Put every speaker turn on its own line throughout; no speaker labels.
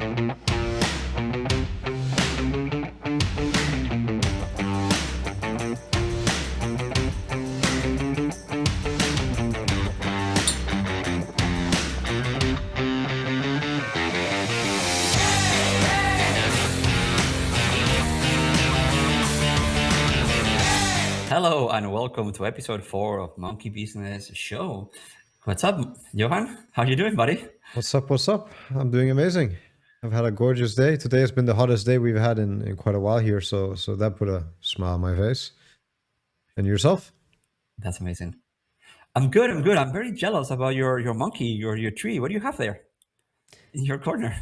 Hello and welcome to episode 4 of Monkey Business Show. What's up, Johan? How you doing, buddy?
What's up? What's up? I'm doing amazing. I've had a gorgeous day. Today has been the hottest day we've had in quite a while here, so that put a smile on my face. And yourself?
That's amazing. I'm good. I'm very jealous about your monkey, your tree. What do you have there in your corner?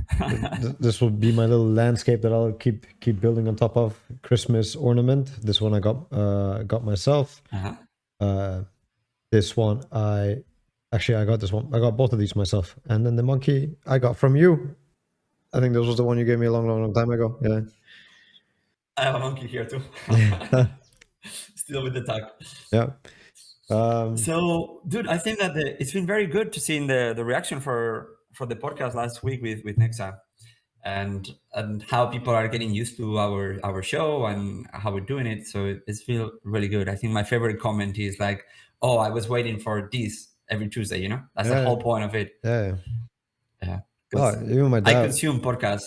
This will be my little landscape that I'll keep building on top of. Christmas ornament. This one I got myself. This one I got this one. I got both of these myself. And then the monkey I got from you. I think this was the one you gave me a long time ago. Yeah.
I have a monkey here too. Still with the tag.
Yeah.
So, dude, I think that it's been very good to see the reaction for the podcast last week with Nexa, and how people are getting used to our show and how we're doing it. So it's feel really good. I think my favorite comment is like, "Oh, I was waiting for this every Tuesday." You know, that's the whole point of it.
Yeah.
Oh,
even my dad.
I consume podcasts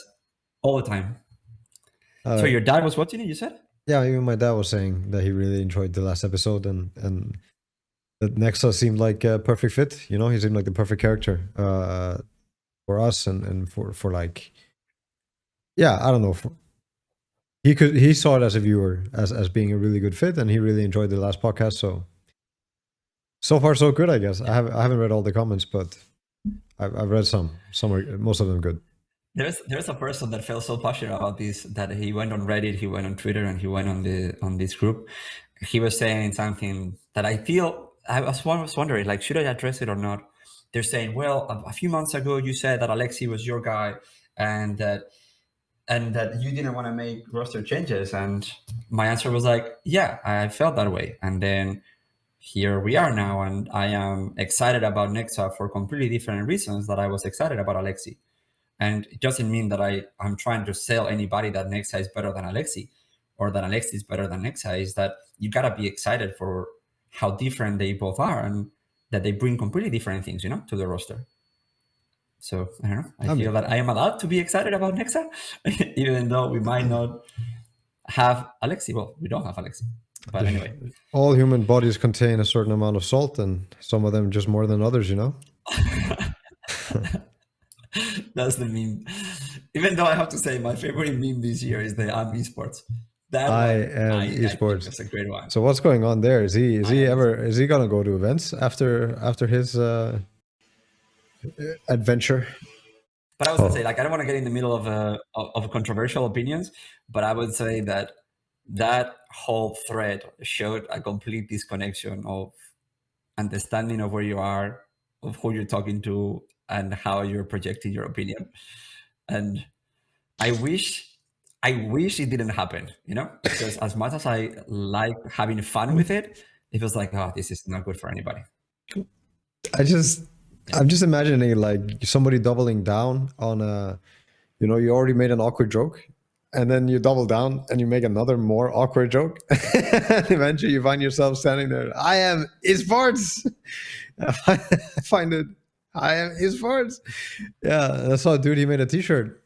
all the time. So your dad was watching it, you said?
Yeah, even my dad was saying that he really enjoyed the last episode, and that Nexa seemed like a perfect fit. You know, he seemed like the perfect character for us and for like, yeah, I don't know. He saw it as a viewer as being a really good fit, and he really enjoyed the last podcast. So far so good, I guess. I haven't read all the comments, but I've read some are, most of them good.
There's a person that felt so passionate about this that he went on Reddit, he went on Twitter, and he went on this group. He was saying something that I was wondering, like, should I address it or not? They're saying, well, a few months ago you said that Alexi was your guy, and that you didn't want to make roster changes. And my answer was like, yeah, I felt that way. And then here we are now, and I am excited about Nexa for completely different reasons that I was excited about Alexi. And it doesn't mean that I'm trying to sell anybody that Nexa is better than Alexi, or that Alexi is better than Nexa. Is that you gotta be excited for how different they both are, and that they bring completely different things, you know, to the roster. So I don't know. I feel that I am allowed to be excited about Nexa, even though we might not have Alexi. Well, we don't have Alexi. But anyway,
all human bodies contain a certain amount of salt, and some of them just more than others, you know.
That's the meme. Even though I have to say my favorite meme this year is the I'm Esports.
I am Esports.
That's a great one.
So what's going on there? Is he gonna go to events after his adventure?
But I was gonna say, like, I don't want to get in the middle of controversial opinions, but I would say that whole thread showed a complete disconnection of understanding of where you are, of who you're talking to, and how you're projecting your opinion. And I wish it didn't happen, you know, because as much as I like having fun with it, it was like, oh, this is not good for anybody.
I'm just imagining like somebody doubling down on you know, you already made an awkward joke, and then you double down and you make another more awkward joke. And eventually you find yourself standing there. I am Esports. I find it. I am Esports. Yeah, I saw a dude. He made a T-shirt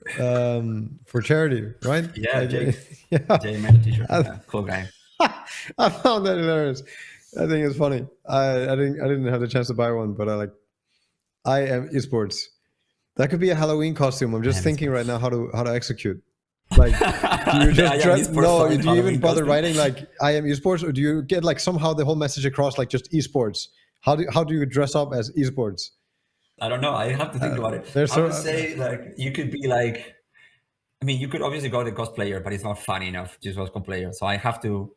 for charity, right?
Yeah, Jay made a T-shirt. Yeah, cool guy.
I found that hilarious. I think it's funny. I didn't have the chance to buy one, but I am Esports. That could be a Halloween costume. I'm just thinking right now how to execute. Like, do you just dress? No, do you even bother writing like I am Esports, or do you get like somehow the whole message across like just Esports? How do you dress up as Esports?
I don't know. I have to think about it. I would say like you could be like, I mean, you could obviously go the cosplayer, but it's not fun enough just as cosplayer. So I have to.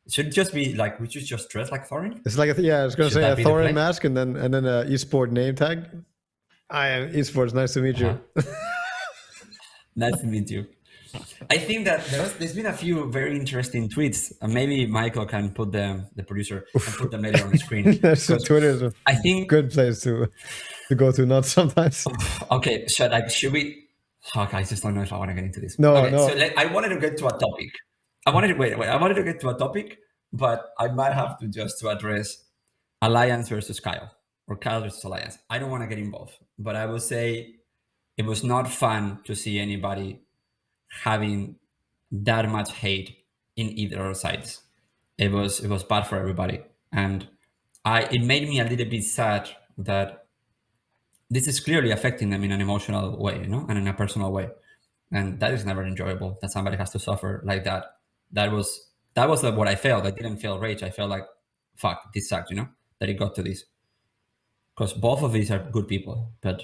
It should just be like, would you just dress like Thorin?
It's like I was gonna say a Thorin mask and then a esport name tag. I am Esports. Nice to meet you.
Nice to meet you. I think that there's been a few very interesting tweets. Maybe Michael can put the producer can put them later on the screen.
Twitter is a good place to go to. Not sometimes.
Okay, should we? Fuck, I just don't know if I want to get into this.
No,
Okay,
no.
so I wanted to get to a topic. I wanted to get to a topic, but I might have to just to address Alliance versus Kyle or Kyle versus Alliance. I don't want to get involved, but I will say it was not fun to see anybody having that much hate in either sides. It was bad for everybody, and it made me a little bit sad that this is clearly affecting them in an emotional way, and in a personal way, and that is never enjoyable. That somebody has to suffer like that. That was what I felt. I didn't feel rage. I felt like, fuck, this sucks, that it got to this, because both of these are good people, but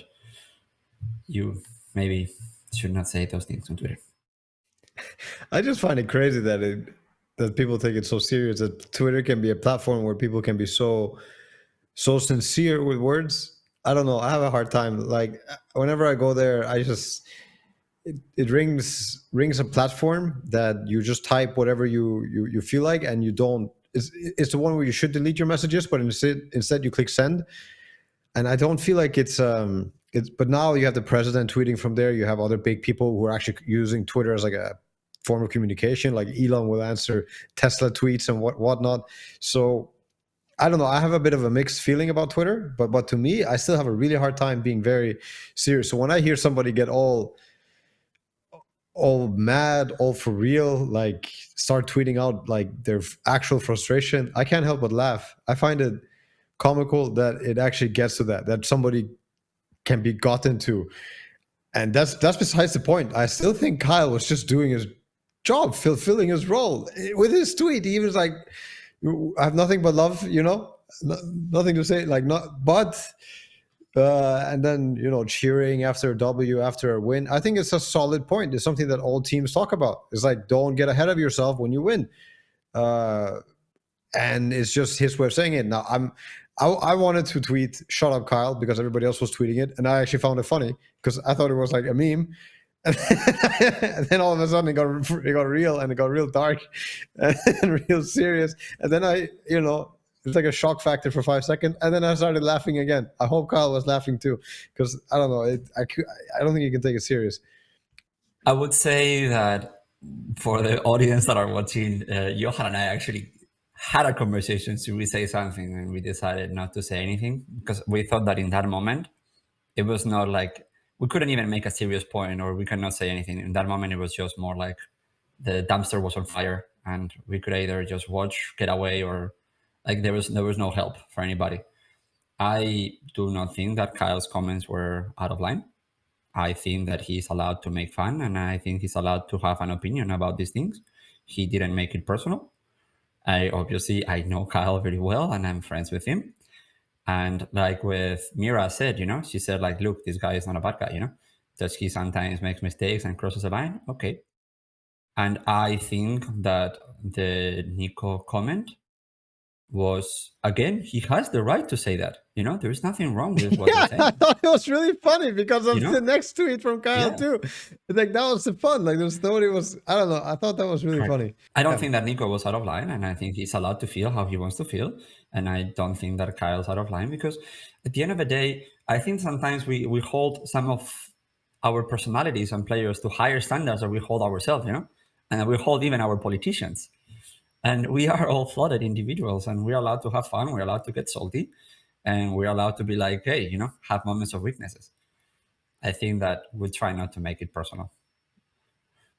you maybe should not say those things on Twitter.
I just find it crazy that people take it so serious, that Twitter can be a platform where people can be so sincere with words. I don't know. I have a hard time. Like whenever I go there, I just it rings a platform that you just type whatever you feel like, and you don't. It's the one where you should delete your messages, but instead you click send. And I don't feel like it's but now you have the president tweeting from there. You have other big people who are actually using Twitter as like a form of communication. Like Elon will answer Tesla tweets and whatnot. So I don't know. I have a bit of a mixed feeling about Twitter, but to me, I still have a really hard time being very serious. So when I hear somebody get all mad, all for real, like start tweeting out like their actual frustration, I can't help but laugh. I find it comical that it actually gets to that somebody can be gotten to. And that's besides the point. I still think Kyle was just doing his job, fulfilling his role. With his tweet, he was like, I have nothing but love, nothing to say, like not but and then cheering after a W, after a win. I think it's a solid point. It's something that all teams talk about. It's like, don't get ahead of yourself when you win. And it's just his way of saying it. Now I wanted to tweet "Shut up, Kyle" because everybody else was tweeting it, and I actually found it funny because I thought it was like a meme. And then all of a sudden it got real, and it got real dark and real serious. And then it's like a shock factor for 5 seconds, and then I started laughing again. I hope Kyle was laughing too, because I don't know. I don't think you can take it serious.
I would say that for the audience that are watching, Johan and I actually had a conversation. Should we say something? And we decided not to say anything because we thought that in that moment, it was not like we couldn't even make a serious point, or we cannot say anything. In that moment, it was just more like the dumpster was on fire, and we could either just watch, get away, or like there was no help for anybody. I do not think that Kyle's comments were out of line. I think that he's allowed to make fun, and I think he's allowed to have an opinion about these things. He didn't make it personal. I know Kyle very well, and I'm friends with him. And like with Mira said, she said like, look, this guy is not a bad guy, Does he sometimes makes mistakes and crosses a line? Okay. And I think that the Nico comment was, again, he has the right to say that. There is nothing wrong with what they're saying.
I thought it was really funny because of the next tweet from Kyle too. Like that was the fun. Like nobody was. I don't know. I thought that was really funny.
I don't think that Nico was out of line, and I think he's allowed to feel how he wants to feel. And I don't think that Kyle's out of line, because at the end of the day, I think sometimes we hold some of our personalities and players to higher standards than we hold ourselves, and we hold even our politicians. And we are all flooded individuals, and we're allowed to have fun. We're allowed to get salty, and we're allowed to be like, hey, have moments of weaknesses. I think that we try not to make it personal.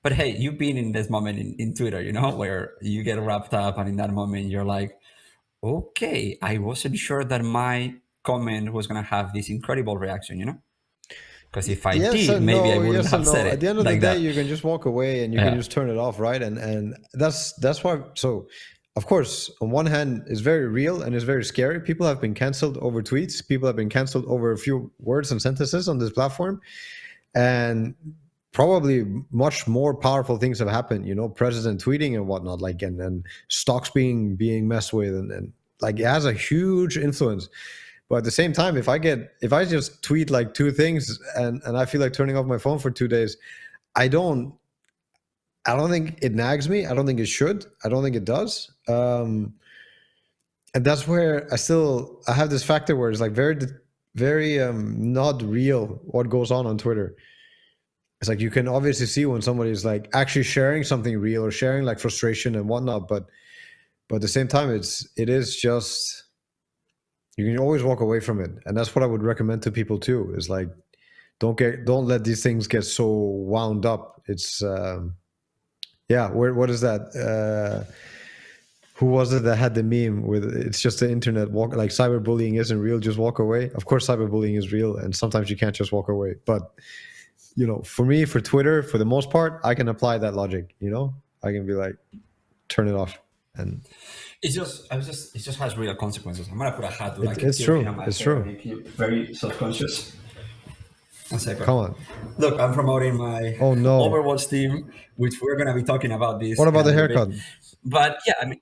But hey, you've been in this moment in Twitter, where you get wrapped up, and in that moment you're like, okay, I wasn't sure that my comment was going to have this incredible reaction, Because if I did, maybe I wouldn't have said it.
At the end of
like
the day,
that.
You can just walk away and you can just turn it off, right? And that's why. So, of course, on one hand, it's very real and it's very scary. People have been canceled over tweets. People have been canceled over a few words and sentences on this platform, and probably much more powerful things have happened. President tweeting and whatnot, like and stocks being messed with, and like it has a huge influence. But at the same time, if I just tweet like 2 things and I feel like turning off my phone for 2 days, I don't think it nags me. I don't think it should. I don't think it does. And that's where I have this factor where it's like very, very not real what goes on Twitter. it's like you can obviously see when somebody is like actually sharing something real or sharing like frustration and whatnot, but at the same time, it is just, you can always walk away from it, and that's what I would recommend to people too. Is like, don't let these things get so wound up. It's what is that? Who was it that had the meme with it's just the internet, walk, like cyberbullying isn't real, just walk away? Of course cyberbullying is real, and sometimes you can't just walk away. But for me, for Twitter, for the most part, I can apply that logic. I can be like, turn it off. And
it just has real consequences. I'm gonna put a hat, dude. I keep
it's
tilting
true.
on my
It's
hair
true.
and I keep very self-conscious. One second.
Come on.
Look, I'm promoting my
Oh no.
Overwatch team, which we're gonna be talking about this.
What about the
in a little
haircut?
bit. But yeah, I mean,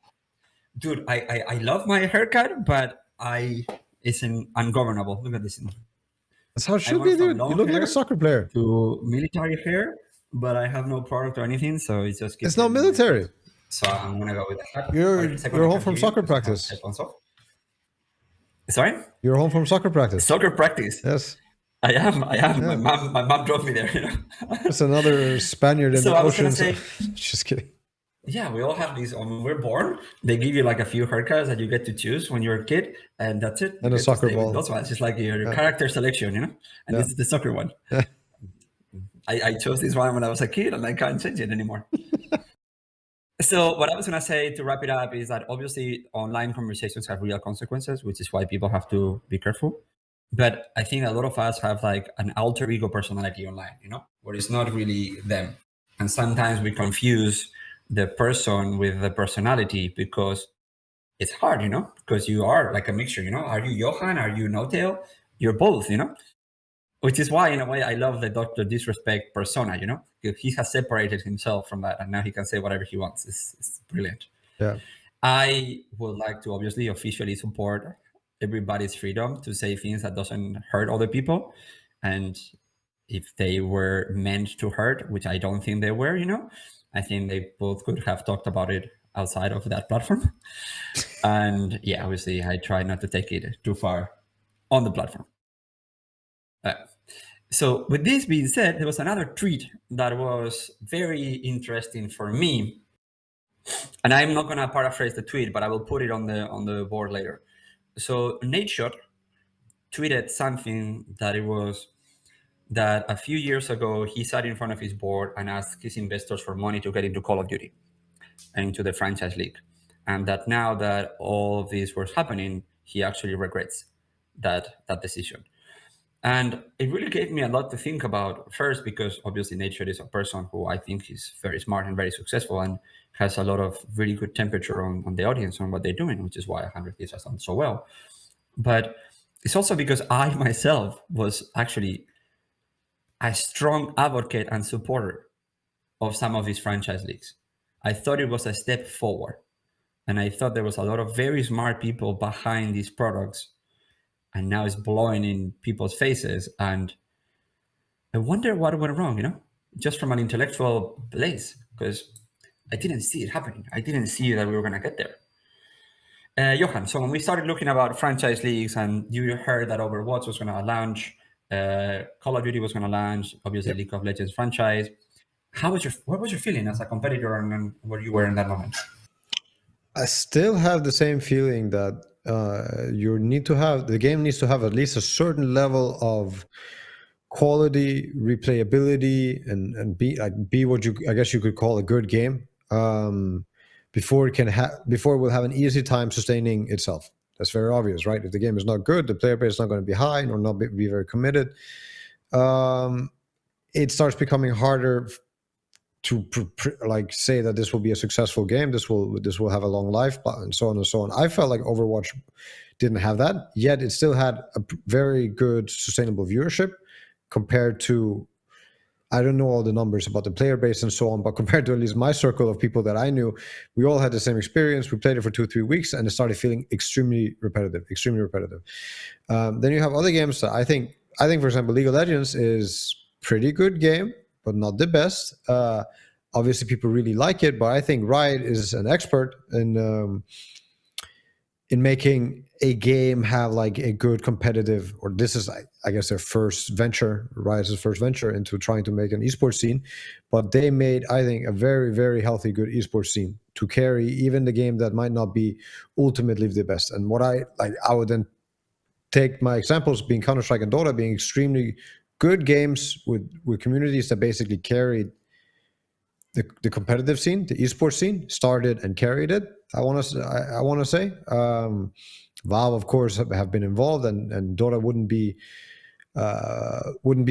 dude, I love my haircut, but it's ungovernable. Look at this.
That's how it
I
should
went
be,
from
dude. You
long
look like
hair
a soccer player.
to military hair, but I have no product or anything, so it's just.
It's not military.
So I'm gonna go with the hat.
You're home from soccer practice.
Sorry?
You're home from soccer practice.
Soccer practice.
Yes.
I am.
Yeah.
My mom drove me there.
There's another Spaniard in
So
the
I was
ocean.
gonna say,
just kidding.
yeah, we all have these. When we're born, they give you like a few haircuts that you get to choose when you're a kid, and that's it.
And
you
a
get
soccer
to stay with
ball.
those ones. It's like your character selection, And this is the soccer one. I chose this one when I was a kid, and I can't change it anymore. So what I was going to say to wrap it up is that obviously online conversations have real consequences, which is why people have to be careful. But I think a lot of us have like an alter ego personality online, where it's not really them. And sometimes we confuse the person with the personality because it's hard, because you are like a mixture, Are you Johan? Are you N0tail? You're both, Which is why, in a way, I love the Dr. Disrespect persona, Because he has separated himself from that, and now he can say whatever he wants. It's brilliant.
Yeah.
I would like to obviously officially support everybody's freedom to say things that doesn't hurt other people. And if they were meant to hurt, which I don't think they were, I think they both could have talked about it outside of that platform. And yeah, obviously, I try not to take it too far on the platform. So with this being said, there was another tweet that was very interesting for me. And I'm not going to paraphrase the tweet, but I will put it on the board later. So Nadeshot tweeted something that a few years ago, he sat in front of his board and asked his investors for money to get into Call of Duty and into the franchise league. And that now that all of this was happening, he actually regrets that decision. And it really gave me a lot to think about, first, because obviously Nadeshot is a person who I think is very smart and very successful and has a lot of really good temperature on the audience on what they're doing, which is why 100 Thieves has done so well. But it's also because I myself was actually a strong advocate and supporter of some of these franchise leagues. I thought it was a step forward. And I thought there was a lot of very smart people behind these products, and now it's blowing in people's faces. And I wonder what went wrong, just from an intellectual place, because I didn't see it happening. I didn't see that we were going to get there. Johan, so when we started looking about franchise leagues and you heard that Overwatch was going to launch, Call of Duty was going to launch, obviously League of Legends franchise, what was your feeling as a competitor and where you were in that moment?
I still have the same feeling that the game needs to have at least a certain level of quality, replayability, and be what I guess you could call a good game before it will have an easy time sustaining itself. That's very obvious, right? If the game is not good, the player base is not going to be high nor not be very committed. It starts becoming harder to say that this will be a successful game, this will have a long life, and so on and so on. I felt like Overwatch didn't have that, yet it still had a very good sustainable viewership compared to, I don't know all the numbers about the player base and so on, but compared to at least my circle of people that I knew, we all had the same experience. We played it for 2-3 weeks and it started feeling extremely repetitive. Then you have other games that I think, for example, League of Legends is pretty good game, but not the best. Obviously, people really like it, but I think Riot is an expert in in making a game have like a good competitive, or this is I guess their first venture, Riot's first venture into trying to make an esports scene, but they made, I think, a very, very healthy, good esports scene to carry even the game that might not be ultimately the best. And what I would then take my examples being Counter-Strike and Dota being extremely good games with communities that basically carried the competitive scene, the esports scene, started and carried it. I want to say, Valve, of course, have been involved, and Dota wouldn't be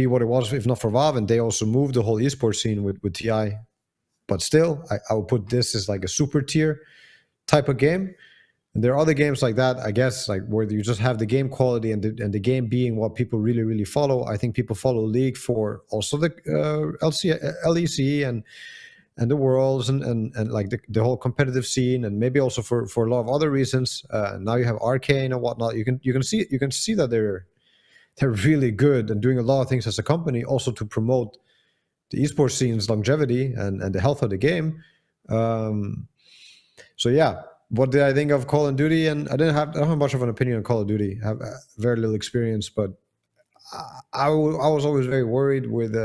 what it was if not for Valve, and they also moved the whole esports scene with TI. But still, I would put this as like a super tier type of game. And there are other games like that, I guess, like where you just have the game quality and the game being what people really, really follow. I think people follow League for also the LEC and the worlds and like the whole competitive scene, and maybe also for a lot of other reasons. Now you have Arcane and whatnot. You can see that they're really good and doing a lot of things as a company, also to promote the esports scene's longevity and the health of the game. So yeah, what did I think of Call of Duty? And I don't have much of an opinion on Call of Duty. I have very little experience, but I was always very worried with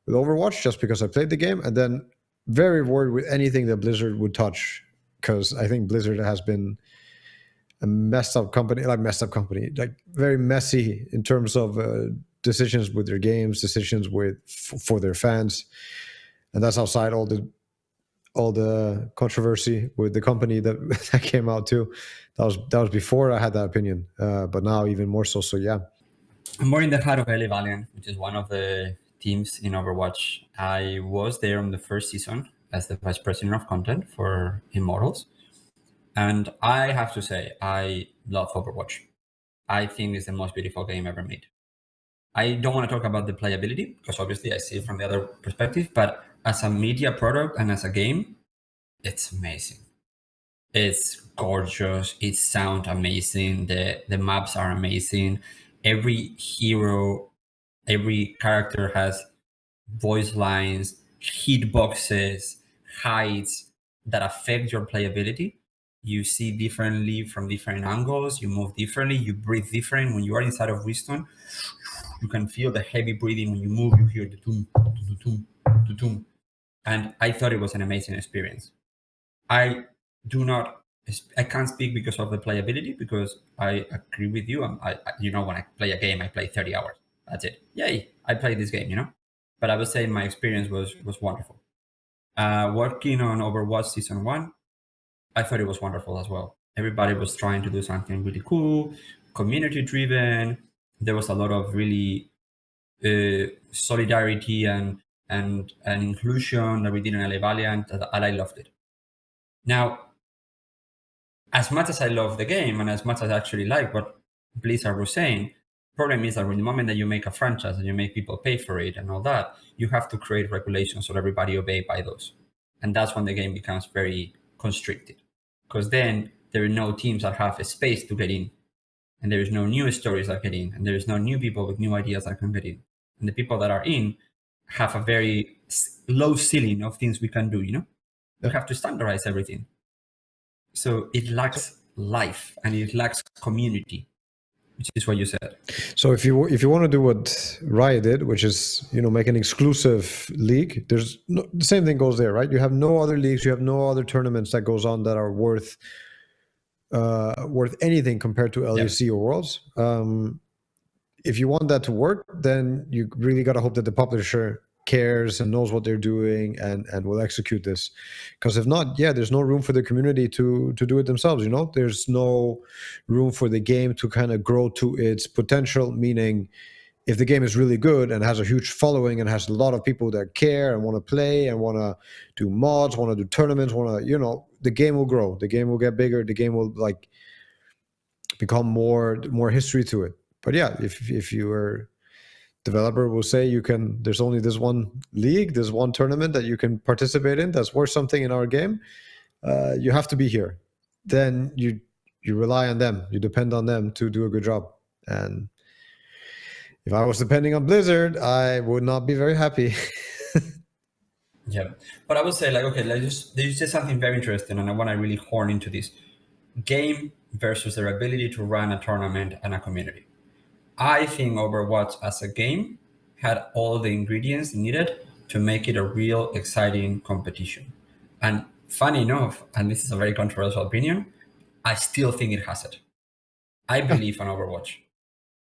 Overwatch, just because I played the game, and then very worried with anything that Blizzard would touch, because I think Blizzard has been a messed up company, like very messy in terms of decisions with their games, decisions for their fans, and that's outside all the controversy with the company that came out too. That was before I had that opinion, but now even more so. So yeah,
I'm more in the heart of LA Valiant, which is one of the teams in Overwatch. I was there on the first season as the vice president of content for Immortals, and I have to say I love Overwatch. I think it's the most beautiful game ever made. I don't want to talk about the playability because obviously I see it from the other perspective, but as a media product and as a game, it's amazing. It's gorgeous. It sounds amazing. The maps are amazing. Every hero, every character has voice lines, hitboxes, heights that affect your playability. You see differently from different angles. You move differently. You breathe different. When you are inside of Wisdom, you can feel the heavy breathing. When you move, you hear the toom, toom, toom, toom. And I thought it was an amazing experience. I can't speak because of the playability, because I agree with you. When I play a game, I play 30 hours. That's it. Yay, I played this game, But I would say my experience was wonderful. Working on Overwatch Season 1, I thought it was wonderful as well. Everybody was trying to do something really cool, community-driven. There was a lot of really solidarity and inclusion that we did in LA Valiant, and I loved it. Now, as much as I love the game and as much as I actually like what Blizzard was saying, problem is that when the moment that you make a franchise and you make people pay for it and all that, you have to create regulations so everybody obey by those. And that's when the game becomes very constricted, because then there are no teams that have a space to get in, and there is no new stories that get in, and there is no new people with new ideas that can get in. And the people that are in have a very low ceiling of things we can do, You have to standardize everything. So it lacks life and it lacks community, which is what you said.
So if you want to do what Riot did, which is make an exclusive league, the same thing goes there, right? You have no other leagues, you have no other tournaments that goes on that are worth anything compared to LEC or Worlds. If you want that to work, then you really got to hope that the publisher cares and knows what they're doing and will execute this. Because if not, there's no room for the community to do it themselves. There's no room for the game to kind of grow to its potential. Meaning, if the game is really good and has a huge following and has a lot of people that care and want to play and want to do mods, want to do tournaments, the game will grow. The game will get bigger. The game will become more history to it. But if you are developer will say there's only this one league, this one tournament that you can participate in that's worth something in our game, you have to be here. Then you rely on them, you depend on them to do a good job. And if I was depending on Blizzard, I would not be very happy.
Yeah, but I would say you said something very interesting, and I want to really horn into this. Game versus their ability to run a tournament and a community. I think Overwatch as a game had all the ingredients needed to make it a real exciting competition. And funny enough, and this is a very controversial opinion, I still think it has it. I believe on Overwatch.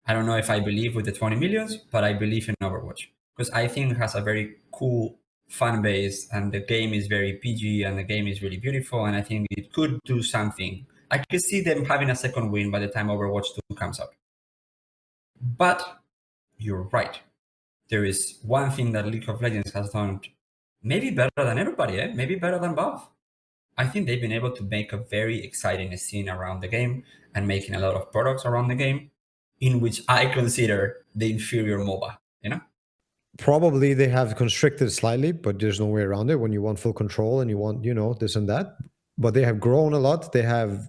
I don't know if I believe with the 20 millions, but I believe in Overwatch because I think it has a very cool fan base and the game is very PG and the game is really beautiful. And I think it could do something. I could see them having a second win by the time Overwatch 2 comes out. But you're right. There is one thing that League of Legends has done maybe better than everybody, maybe better than Valve. I think they've been able to make a very exciting scene around the game and making a lot of products around the game in which I consider the inferior MOBA, you know?
Probably they have constricted slightly, but there's no way around it when you want full control and you want, this and that. But they have grown a lot. They have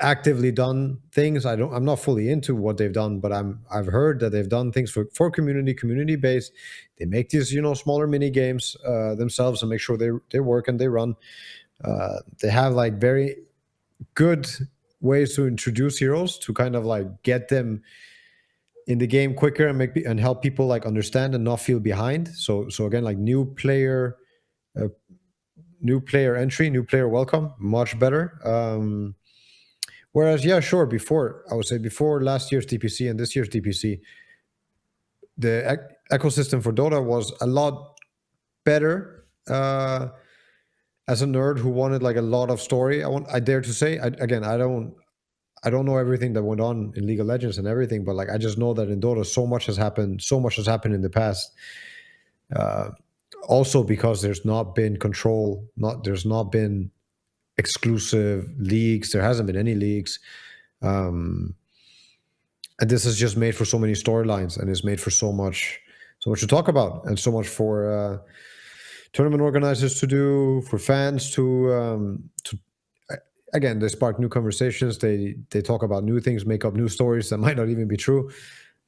actively done things. I'm not fully into what they've done, but I've heard that they've done things for community based. They make these, smaller mini games themselves and make sure they work and they run. They have like very good ways to introduce heroes to kind of like get them in the game quicker and help people like understand and not feel behind. So again, like new player entry, new player welcome, much better. Whereas, yeah, sure, before last year's DPC and this year's DPC, the ecosystem for Dota was a lot better. As a nerd who wanted like a lot of story, I dare to say, I don't know everything that went on in League of Legends and everything, but like I just know that in Dota, so much has happened in the past. Also because there's not been control, there's not been exclusive leagues. There hasn't been any leagues, and this is just made for so many storylines, and is made for so much to talk about, and so much for tournament organizers to do, for fans to again, they spark new conversations. They talk about new things, make up new stories that might not even be true.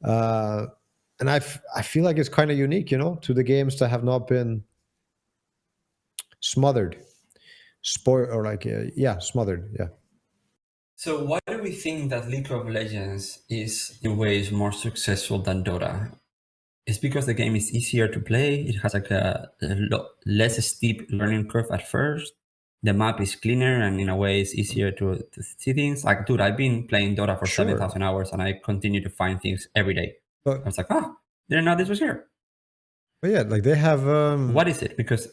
And I feel like it's kind of unique, to the games that have not been smothered, smothered. Yeah.
So why do we think that League of Legends is in ways more successful than Dota? It's because the game is easier to play. It has like a less steep learning curve at first. The map is cleaner and in a way it's easier to see things. Like, dude, I've been playing Dota for 7,000 hours and I continue to find things every day.
But
I was like, didn't know this was here.
But yeah, like they have.
What is it? Because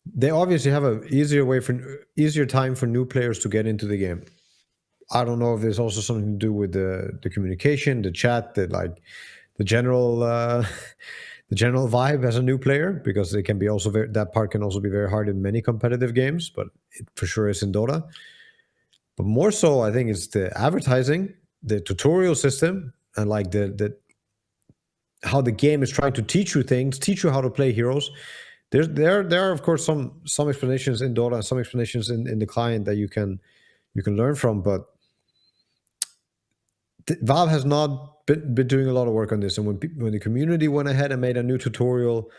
they obviously have a easier time for new players to get into the game. I don't know if there's also something to do with the communication, the chat, the general the general vibe as a new player, because it can be also that part can also be very hard in many competitive games, but it for sure is in Dota. But more so, I think it's the advertising, the tutorial system, and like the how the game is trying to teach you things, teach you how to play heroes. There are of course some explanations in Dota and some explanations in the client that you can learn from, but Valve has not been doing a lot of work on this. And when the community went ahead and made a new tutorial,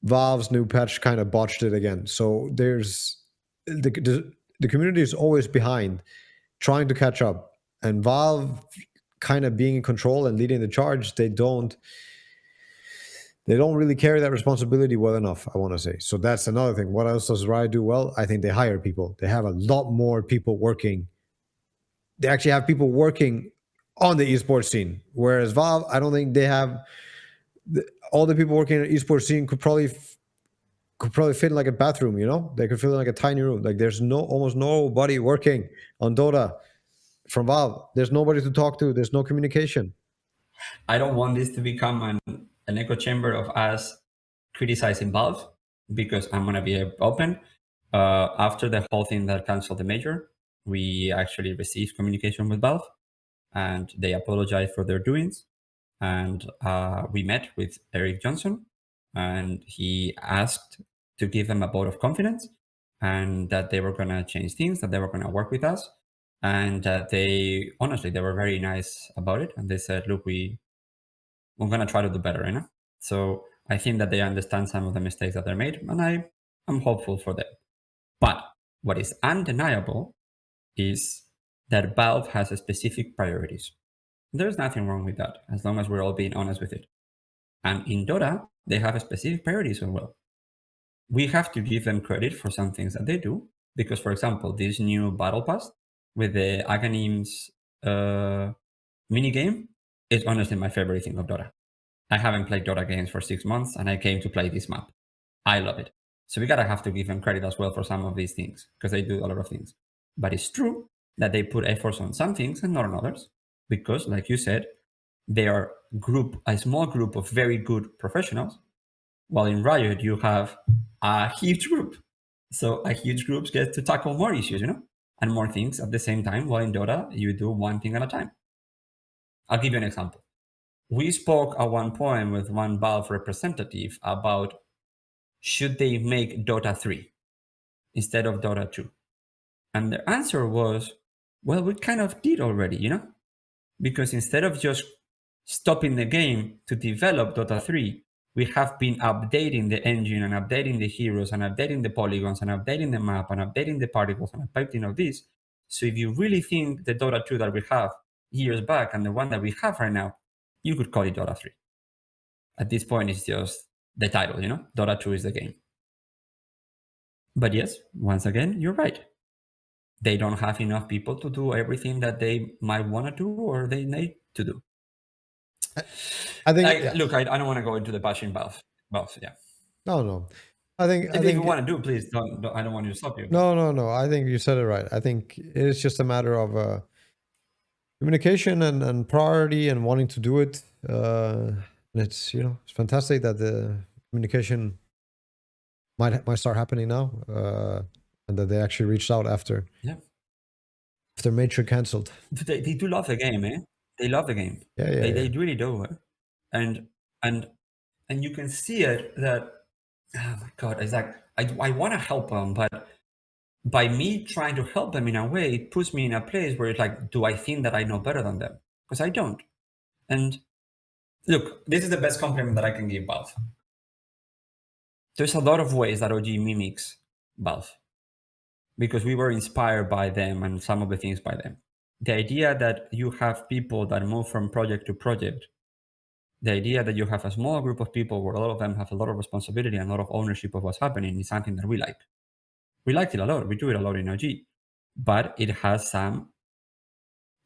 Valve's new patch kind of botched it again. So there's the community is always behind, trying to catch up, and Valve kind of being in control and leading the charge. They don't really carry that responsibility well enough, I want to say. So that's another thing. What else does Riot do well? I think they hire people. They have a lot more people working. They actually have people working on the esports scene. Whereas Valve, I don't think they have all the people working in the esports scene could probably fit in like a bathroom, They could fit in like a tiny room. Like there's almost nobody working on Dota from Valve. There's nobody to talk to. There's no communication.
I don't want this to become an echo chamber of us criticizing Valve, because I'm going to be open. After the whole thing that canceled the major, we actually received communication with Valve, and they apologized for their doings. And we met with Eric Johnson, and he asked to give them a vote of confidence, and that they were going to change things, that they were going to work with us. And they were very nice about it. And they said, look, we're going to try to do better, So I think that they understand some of the mistakes that they made, and I'm hopeful for them. But what is undeniable is that Valve has specific priorities. There's nothing wrong with that, as long as we're all being honest with it. And in Dota, they have specific priorities as well. We have to give them credit for some things that they do, because, for example, this new battle pass with the Aghanims minigame is honestly my favorite thing of Dota. I haven't played Dota games for 6 months, and I came to play this map. I love it. So we gotta have to give them credit as well for some of these things, because they do a lot of things. But it's true that they put efforts on some things and not on others, because, like you said, they are a small group of very good professionals, while in Riot you have a huge group. So a huge group gets to tackle more issues, and more things at the same time, while in Dota you do one thing at a time. I'll give you an example. We spoke at one point with one Valve representative about should they make Dota 3 instead of Dota 2? And the answer was, well, we kind of did already, because instead of just stopping the game to develop Dota 3, we have been updating the engine and updating the heroes and updating the polygons and updating the map and updating the particles and updating all this. So if you really think the Dota 2 that we have years back and the one that we have right now, you could call it Dota 3. At this point, it's just the title, Dota 2 is the game. But yes, once again, you're right. They don't have enough people to do everything that they might want to do or they need to do.
I think.
Look, I don't want to go into the bashing Valve. Yeah.
No. I think
if you want to do, please don't. I don't want you to stop you.
No. I think you said it right. I think it is just a matter of communication and priority and wanting to do it. And it's it's fantastic that the communication might start happening now, and that they actually reached out after Major canceled.
But they do love the game, eh? They love the game.
Yeah.
They really do, and you can see it that. Oh my God! It's like I want to help them, but by me trying to help them in a way, it puts me in a place where it's like, do I think that I know better than them? Because I don't. And look, this is the best compliment that I can give Valve. There's a lot of ways that OG mimics Valve, because we were inspired by them and some of the things by them. The idea that you have people that move from project to project, the idea that you have a small group of people where a lot of them have a lot of responsibility and a lot of ownership of what's happening is something that we like. We like it a lot. We do it a lot in OG, but it has some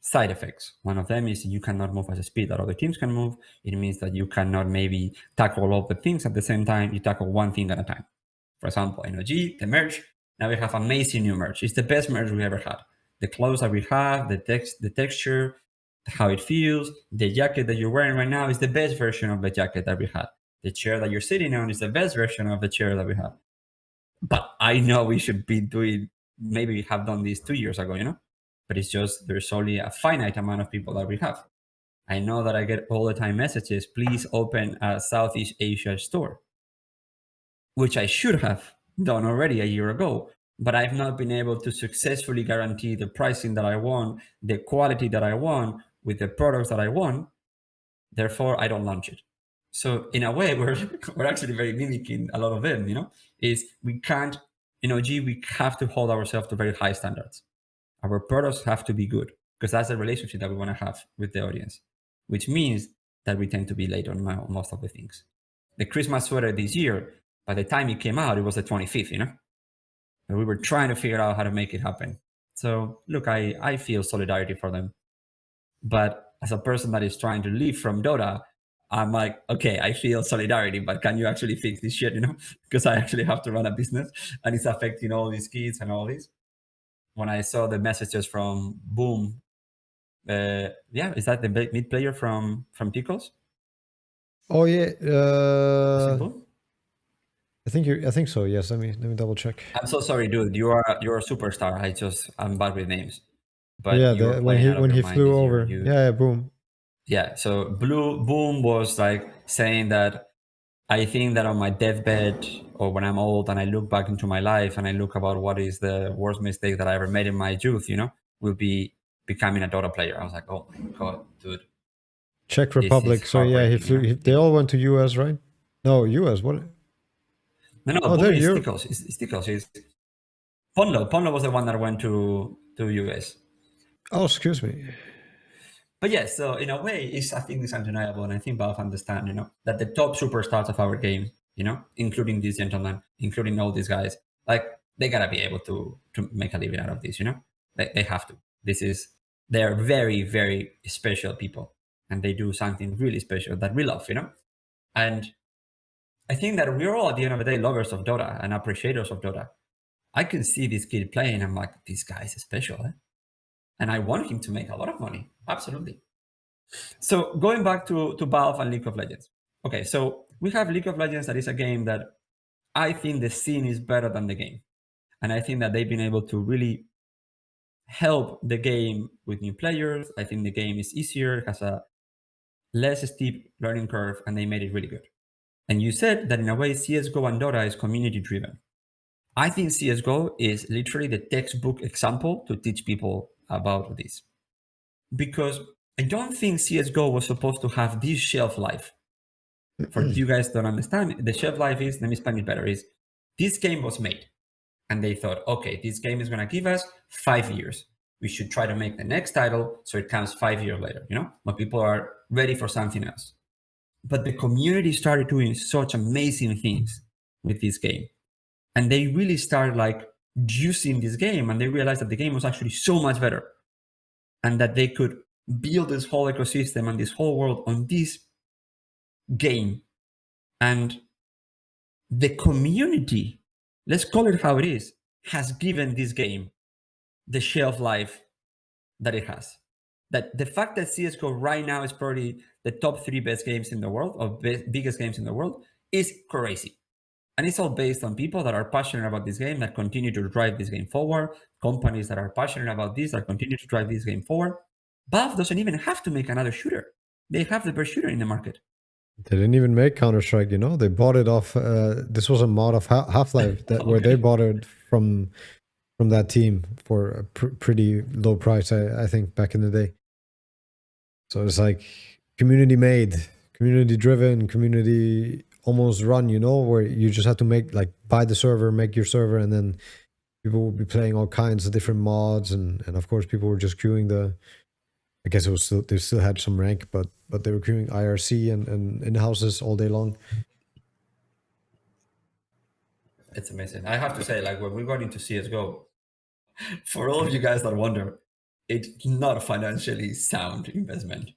side effects. One of them is you cannot move at the speed that other teams can move. It means that you cannot maybe tackle all the things at the same time. You tackle one thing at a time. For example, in OG, the merge, now we have amazing new merge. It's the best merge we ever had. The clothes that we have, the texture, how it feels, the jacket that you're wearing right now is the best version of the jacket that we had. The chair that you're sitting on is the best version of the chair that we have. But I know we should be doing, maybe we have done this 2 years ago, but it's just there's only a finite amount of people that we have. I know that I get all the time messages, please open a Southeast Asia store, which I should have done already a year ago, but I've not been able to successfully guarantee the pricing that I want, the quality that I want, with the products that I want. Therefore, I don't launch it. So in a way, we're actually very mimicking a lot of them, is we can't, in OG, we have to hold ourselves to very high standards. Our products have to be good, because that's the relationship that we want to have with the audience, which means that we tend to be late on most of the things. The Christmas sweater this year, by the time it came out, it was the 25th, and we were trying to figure out how to make it happen. So look, I feel solidarity for them. But as a person that is trying to leave from Dota, I'm like, okay, I feel solidarity, but can you actually fix this shit, Because I actually have to run a business and it's affecting all these kids and all this. When I saw the messages from Boom, is that the mid player from Ticos?
Oh yeah. I think so. Yes. Let me double check.
I'm so sorry, dude. You're a superstar. I'm bad with names. But
yeah, when he flew over. Yeah, Boom.
Yeah, so Boom was like saying that I think that on my deathbed or when I'm old and I look back into my life and I look about what is the worst mistake that I ever made in my youth, will be becoming a Dota player. I was like, oh my God, dude.
Czech Republic. So yeah, he flew. They all went to US, right? No, US. What?
No, Boom is Ticos. It's Ticos. Ponlo was the one that went to US.
Oh, excuse me.
But yes, so in a way, I think it's undeniable, and I think Valve understand, that the top superstars of our game, including these gentlemen, including all these guys, like they gotta be able to make a living out of this, they have to. They're very, very special people, and they do something really special that we love, and I think that we're all at the end of the day lovers of Dota and appreciators of Dota. I can see this kid playing, I'm like, this guy is special, and I want him to make a lot of money, absolutely. So going back to Valve and League of Legends. Okay, so we have League of Legends, that is a game that I think the scene is better than the game. And I think that they've been able to really help the game with new players. I think the game is easier, has a less steep learning curve, and they made it really good. And you said that in a way, CSGO and Dota is community driven. I think CSGO is literally the textbook example to teach people about this. Because I don't think CSGO was supposed to have this shelf life. For you guys don't understand, the shelf life is, let me explain it better, is this game was made and they thought, okay, this game is going to give us 5 years. We should try to make the next title so it comes 5 years later, when people are ready for something else. But the community started doing such amazing things with this game. And they really started like juicing this game, and they realized that the game was actually so much better and that they could build this whole ecosystem and this whole world on this game. And the community, let's call it how it is, has given this game the shelf life that it has. That the fact that CSGO right now is probably the top 3 best games in the world, or biggest games in the world, is crazy. And it's all based on people that are passionate about this game, that continue to drive this game forward, companies that are passionate about this, that continue to drive this game forward. Valve doesn't even have to make another shooter. They have the best shooter in the market.
They didn't even make Counter-Strike, They bought it off. This was a mod of Half-Life where they bought it from that team for a pretty low price, I think, back in the day. So it's like community made, community driven, community almost run, where you just have to buy the server, make your server, and then people will be playing all kinds of different mods, and of course people were just queuing I guess it was they still had some rank, but they were queuing IRC and in-houses all day long.
It's amazing. I have to say, like, when we got into CSGO, for all of you guys that wonder, it's not a financially sound investment,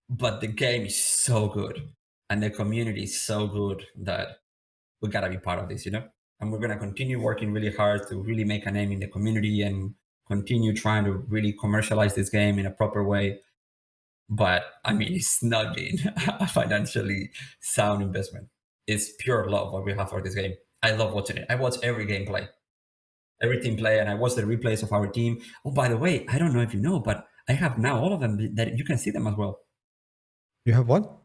but the game is so good and the community is so good that we gotta be part of this, and we're gonna continue working really hard to really make a name in the community and continue trying to really commercialize this game in a proper way. But I mean, it's not been a financially sound investment. It's pure love what we have for this game. I love watching it. I watch every gameplay, every team play, and I watch the replays of our team. Oh, by the way, I don't know if you know, but I have now all of them that you can see them as well.
You have what?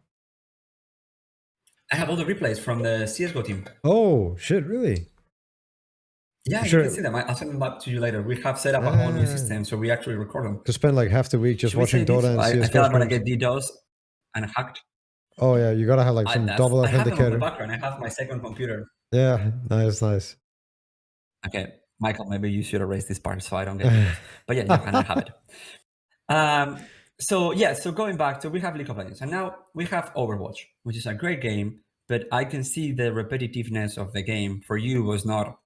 I have all the replays from the CSGO team.
Oh, shit, really?
Yeah, you can see them. I'll send them up to you later. We have set up a whole new system, so we actually record them.
To spend like half the week just watching Dota and CSGO.
I feel I'm gonna get DDoS and hacked.
Oh yeah, you gotta have like some double authenticator.
I have them on the background. I have my second computer.
Yeah, nice.
Okay, Michael, maybe you should erase this part so I don't get DDoS. But yeah, and I have it. So going back to, we have League of Legends, and now we have Overwatch, which is a great game, but I can see the repetitiveness of the game for you was not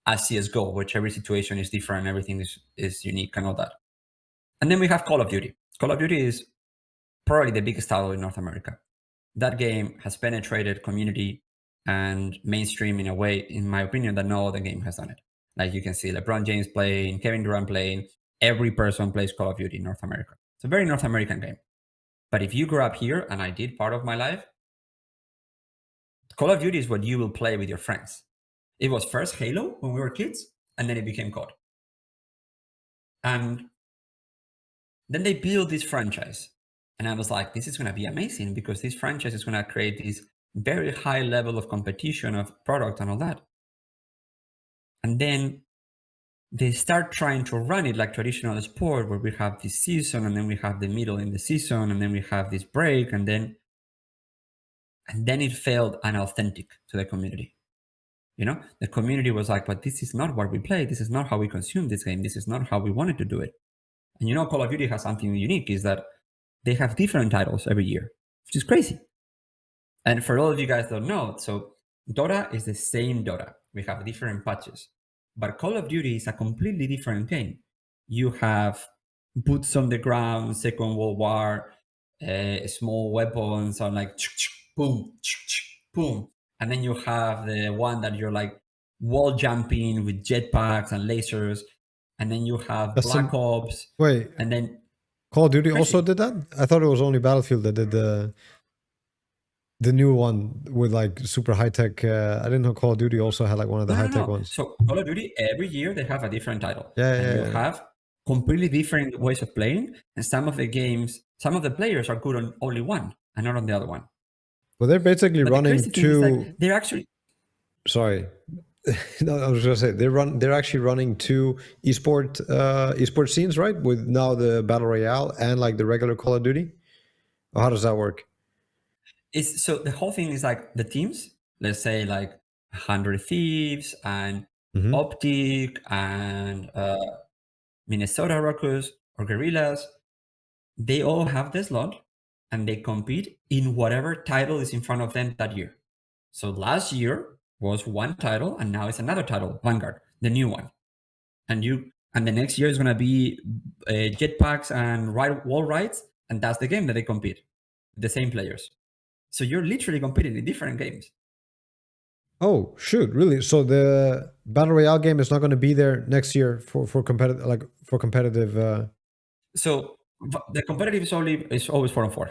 as CSGO, which every situation is different, everything is unique and all that. And then we have Call of Duty. Call of Duty is probably the biggest title in North America. That game has penetrated community and mainstream in a way, in my opinion, that no other game has done it. Like you can see LeBron James playing, Kevin Durant playing, every person plays Call of Duty in North America. It's a very North American game. But if you grew up here, and I did part of my life, Call of Duty is what you will play with your friends. It was first Halo when we were kids, and then it became COD. And then they built this franchise. And I was like, this is going to be amazing because this franchise is going to create this very high level of competition of product and all that. And then they start trying to run it like traditional sport, where we have this season, and then we have the middle in the season, and then we have this break, and then it felt unauthentic to the community. The community was like, but this is not what we play. This is not how we consume this game. This is not how we wanted to do it. And you know, Call of Duty has something unique, is that they have different titles every year, which is crazy. And for all of you guys that don't know, so Dota is the same Dota. We have different patches. But Call of Duty is a completely different game. You have boots on the ground, Second World War, small weapons on like boom, boom. And then you have the one that you're like wall jumping with jetpacks and lasers. And then you have Black Ops.
Wait,
and then
Call of Duty
crazy.
also did that? I thought it was only Battlefield that did the new one with like super high tech. I didn't know Call of Duty also had like one of the high tech ones.
So Call of Duty, every year they have a different title.
Yeah,
and
yeah,
you have completely different ways of playing. And some of the games, some of the players are good on only one and not on the other one.
Well, they're basically
But
running
the crazy thing is that they're actually.
Sorry. No, I was gonna say they're actually running two esport scenes, right? With now the battle royale and like the regular Call of Duty. Or how does that work?
So the whole thing is like the teams. Let's say like 100 Thieves and Optic and Minnesota Rockers or Guerrillas. They all have the slot and they compete in whatever title is in front of them that year. So last year was one title and now it's another title, Vanguard, the new one. And the next year is going to be jetpacks and wall rides, and that's the game that they compete, the same players. So you're literally competing in different games.
Oh shoot! Really? So the battle royale game is not going to be there next year for competitive.
So the competitive is always 4-on-4.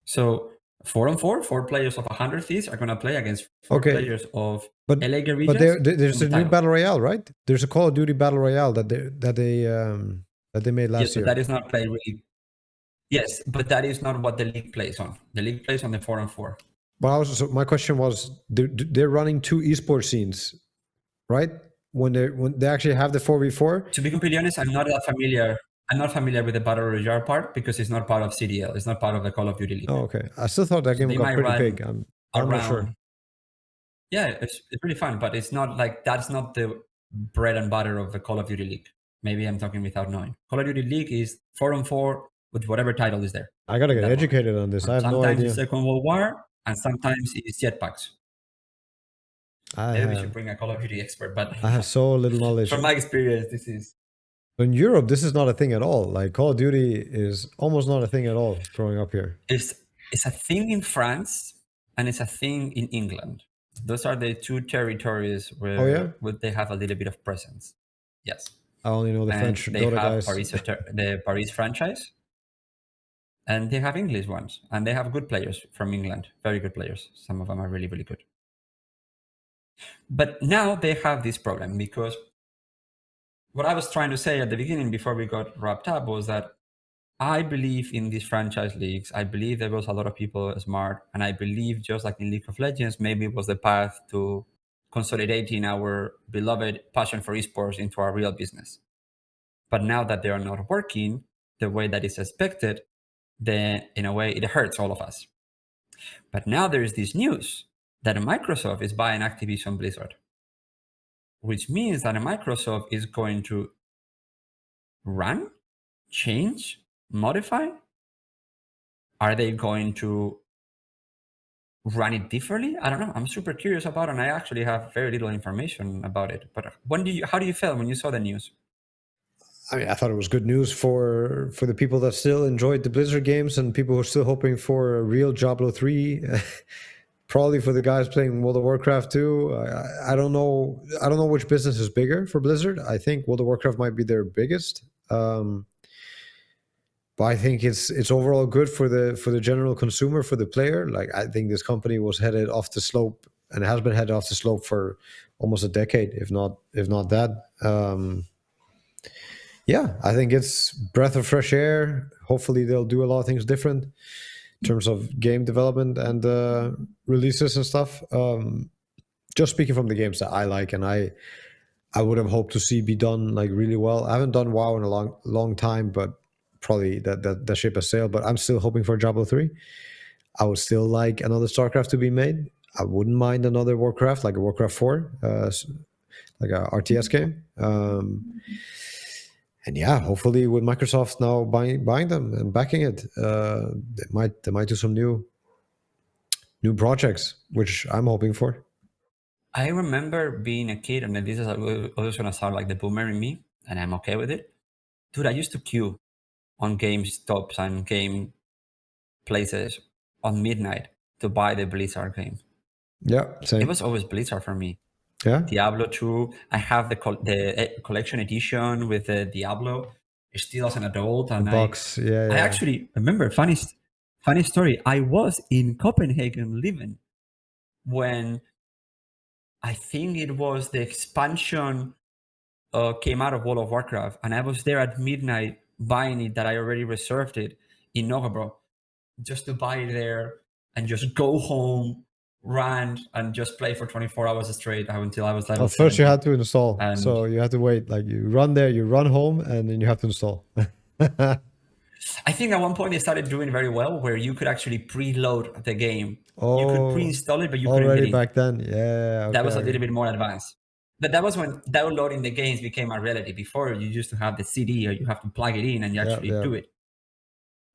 So 4-on-4, 4 players of 100 Thieves are going to play against 4 players of LA Guerrillas.
But there's a new battle royale, right? There's a Call of Duty battle royale that they made last year.
That is not played really. Yes, but that is not what the league plays on. The league plays on the 4-on-4.
But so my question was, they're running two esports scenes, right? When they actually have the 4v4.
To be completely honest, I'm not that familiar. I'm not familiar with the battle royale part because it's not part of CDL. It's not part of the Call of Duty League.
Oh, okay. I still thought that game got pretty big. I'm not sure.
Yeah, it's really fun, but it's not like that's not the bread and butter of the Call of Duty League. Maybe I'm talking without knowing. Call of Duty League is 4-on-4 with whatever title is there.
I gotta get educated on this. I have no idea.
Sometimes it's Second World War, and sometimes it's jetpacks. Maybe we should bring a Call of Duty expert, but
I have so little knowledge.
From my experience, this is.
In Europe, this is not a thing at all. Like Call of Duty is almost not a thing at all growing up here.
It's a thing in France and it's a thing in England. Those are the two territories where they have a little bit of presence. Yes.
I only know the French Dota guys.
The Paris franchise. And they have English ones. And they have good players from England. Very good players. Some of them are really, really good. But now they have this problem because what I was trying to say at the beginning before we got wrapped up was that I believe in these franchise leagues. I believe there was a lot of people smart. And I believe just like in League of Legends, maybe it was the path to consolidating our beloved passion for esports into our real business. But now that they are not working the way that is expected, then in a way it hurts all of us. But now there is this news that Microsoft is buying Activision Blizzard, which means that Microsoft is going to run, change, modify. Are they going to run it differently? I don't know. I'm super curious about it, and I actually have very little information about it. But how do you feel when you saw the news?
I mean, I thought it was good news for the people that still enjoyed the Blizzard games and people who are still hoping for a real Diablo 3. Probably for the guys playing World of Warcraft 2. I don't know which business is bigger for Blizzard. I think World of Warcraft might be their biggest. But I think it's overall good for the general consumer, for the player. Like I think this company was headed off the slope and has been headed off the slope for almost a decade, if not that. Yeah, I think it's breath of fresh air. Hopefully they'll do a lot of things different in terms of game development and releases and stuff. Just speaking from the games that I like and I would have hoped to see be done like really well. I haven't done WoW in a long time, but probably that ship has sailed. But I'm still hoping for Diablo 3. I would still like another StarCraft to be made. I wouldn't mind another Warcraft, like a Warcraft 4, like a RTS game. And yeah, hopefully with Microsoft now buying them and backing it, they might do some new projects, which I'm hoping for.
I remember being a kid, and this is always gonna sound like the boomer in me, and I'm okay with it. Dude, I used to queue on GameStops and game places on midnight to buy the Blizzard game.
Yeah, same.
It was always Blizzard for me.
Yeah,
Diablo 2. I have the collection edition with the Diablo still as an adult,
the
and
box.
I actually remember funny story. I was in Copenhagen living when I think it was the expansion came out of World of Warcraft, and I was there at midnight buying it that I already reserved it in Nogabro, just to buy it there and just go home, run, and just play for 24 hours straight until I was level
First
70.
you had to install,
And
so you had to wait. Like you run there, you run home, and then you have to install.
I think at one point they started doing very well, where you could actually preload the game. You could
Oh,
pre-install it, but you couldn't
already
get in.
back then. Yeah,
That
okay,
was a
okay.
little bit more advanced. But that was when downloading the games became a reality. Before, you used to have the CD, or you have to plug it in and you actually do it.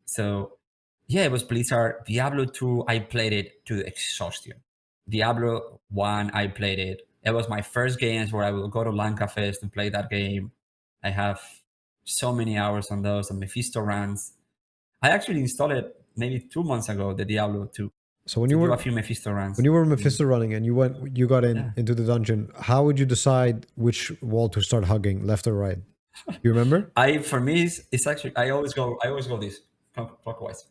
So yeah, it was Blizzard. Diablo 2, I played it to exhaustion. Diablo 1, I played it. It was my first games where I would go to LAN cafes to play that game. I have so many hours on those, and Mephisto runs. I actually installed it maybe 2 months ago, the Diablo 2.
So when
to
you
do
were
a few Mephisto runs.
when you were Mephisto running and you got
Yeah.
into the dungeon, how would you decide which wall to start hugging, left or right? You remember?
For me, it's actually I always go this clockwise.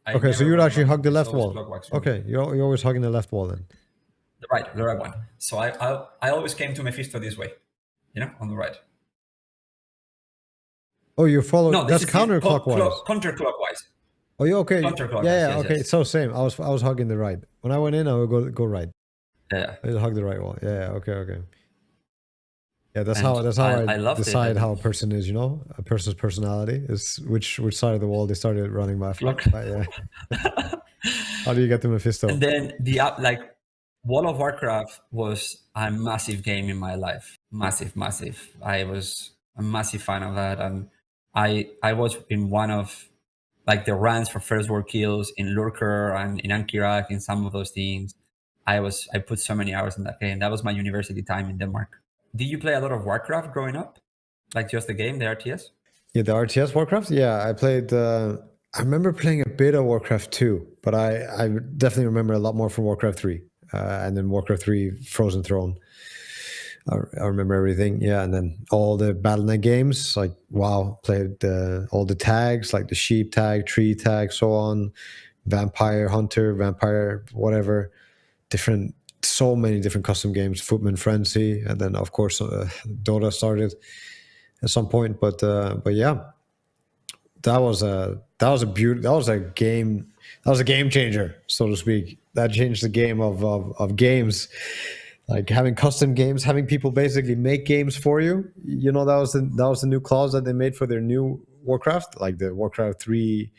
Okay, so you would actually hug the left wall.
Clockwise.
Okay, you're always hugging the left wall then.
The right one. So I always came to Mephisto this way, on the right.
Oh, you follow.
No,
that's counterclockwise.
Counterclockwise.
Oh, yeah, okay.
Counterclockwise.
Yeah,
Yes,
okay.
yes.
So same. I was hugging the right. When I went in, I would go right.
Yeah.
I just hug the right wall. Yeah. Okay. Yeah, that's how I decide how a person is. A person's personality is which side of the wall they started running by. Yeah. How do you get to Mephisto?
And then World of Warcraft was a massive game in my life. Massive. I was a massive fan of that, and I was in one of the runs for first world kills in Lurker and in Ankirak, in some of those things. I put so many hours in that game. That was my university time in Denmark. Did you play a lot of Warcraft growing up? Like just the game, the RTS?
Yeah, the RTS Warcraft? Yeah, I played... I remember playing a bit of Warcraft 2, but I definitely remember a lot more from Warcraft 3. And then Warcraft 3 Frozen Throne. I remember everything. Yeah, and then all the Battle.net games, like WoW, played all the tags, like the sheep tag, tree tag, so on, vampire hunter, vampire whatever, so many different custom games, Footman Frenzy, and then of course Dota started at some point. But yeah, that was a game changer, so to speak. That changed the game of games. Like having custom games, having people basically make games for you. That was the new clause that they made for their new Warcraft, like the Warcraft 3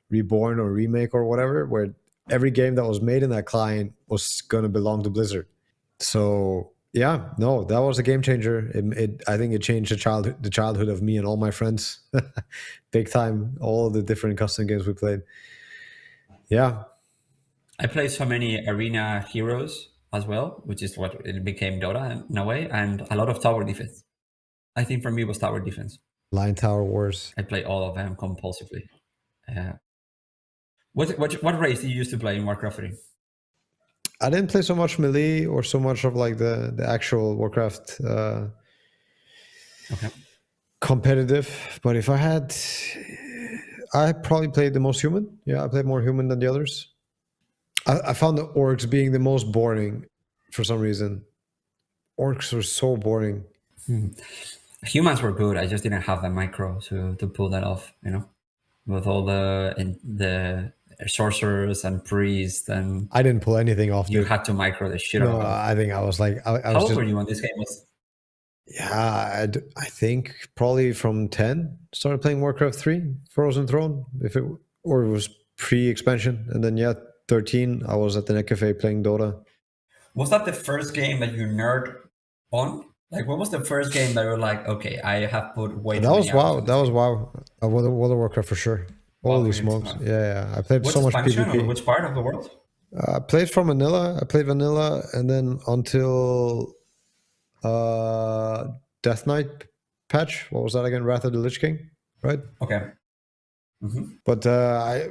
Reborn or remake or whatever, where every game that was made in that client was gonna belong to Blizzard. So yeah, no, that was a game changer. I think it changed the childhood of me and all my friends, big time. All the different custom games we played. Yeah,
I played so many arena heroes as well, which is what it became Dota in a way, and a lot of tower defense. I think for me it was tower defense.
Line Tower Wars.
I play all of them compulsively. What race do you used to play in Warcraft 3?
I didn't play so much melee or so much of like the actual Warcraft competitive, but if I probably played the most human. Yeah, I played more human than the others. I found the orcs being the most boring for some reason. Orcs were so boring.
Humans were good. I just didn't have the micro to pull that off, with all the sorcerers and priests, and
I didn't pull anything off.
You had to micro the shit out of them.
I think I was like,
How old were you when this game was?
Yeah, I think probably from 10 started playing Warcraft 3 Frozen Throne, or it was pre-expansion, and then 13 I was at the Net Cafe playing Dota.
Was that the first game that you nerd on? Like, what was the first game that you were like, okay, I have put way
That
too
was
many hours
WoW.
on this
That was
game?
WoW. World of Warcraft for sure.
Wow,
Holy
brilliant,
smokes!
man.
Yeah. I played
Which
so much
expansion or
PvP.
which part of the world?
I played from vanilla. I played vanilla, and then until Death Knight patch. What was that again? Wrath of the Lich King, right?
Okay. Mm-hmm.
But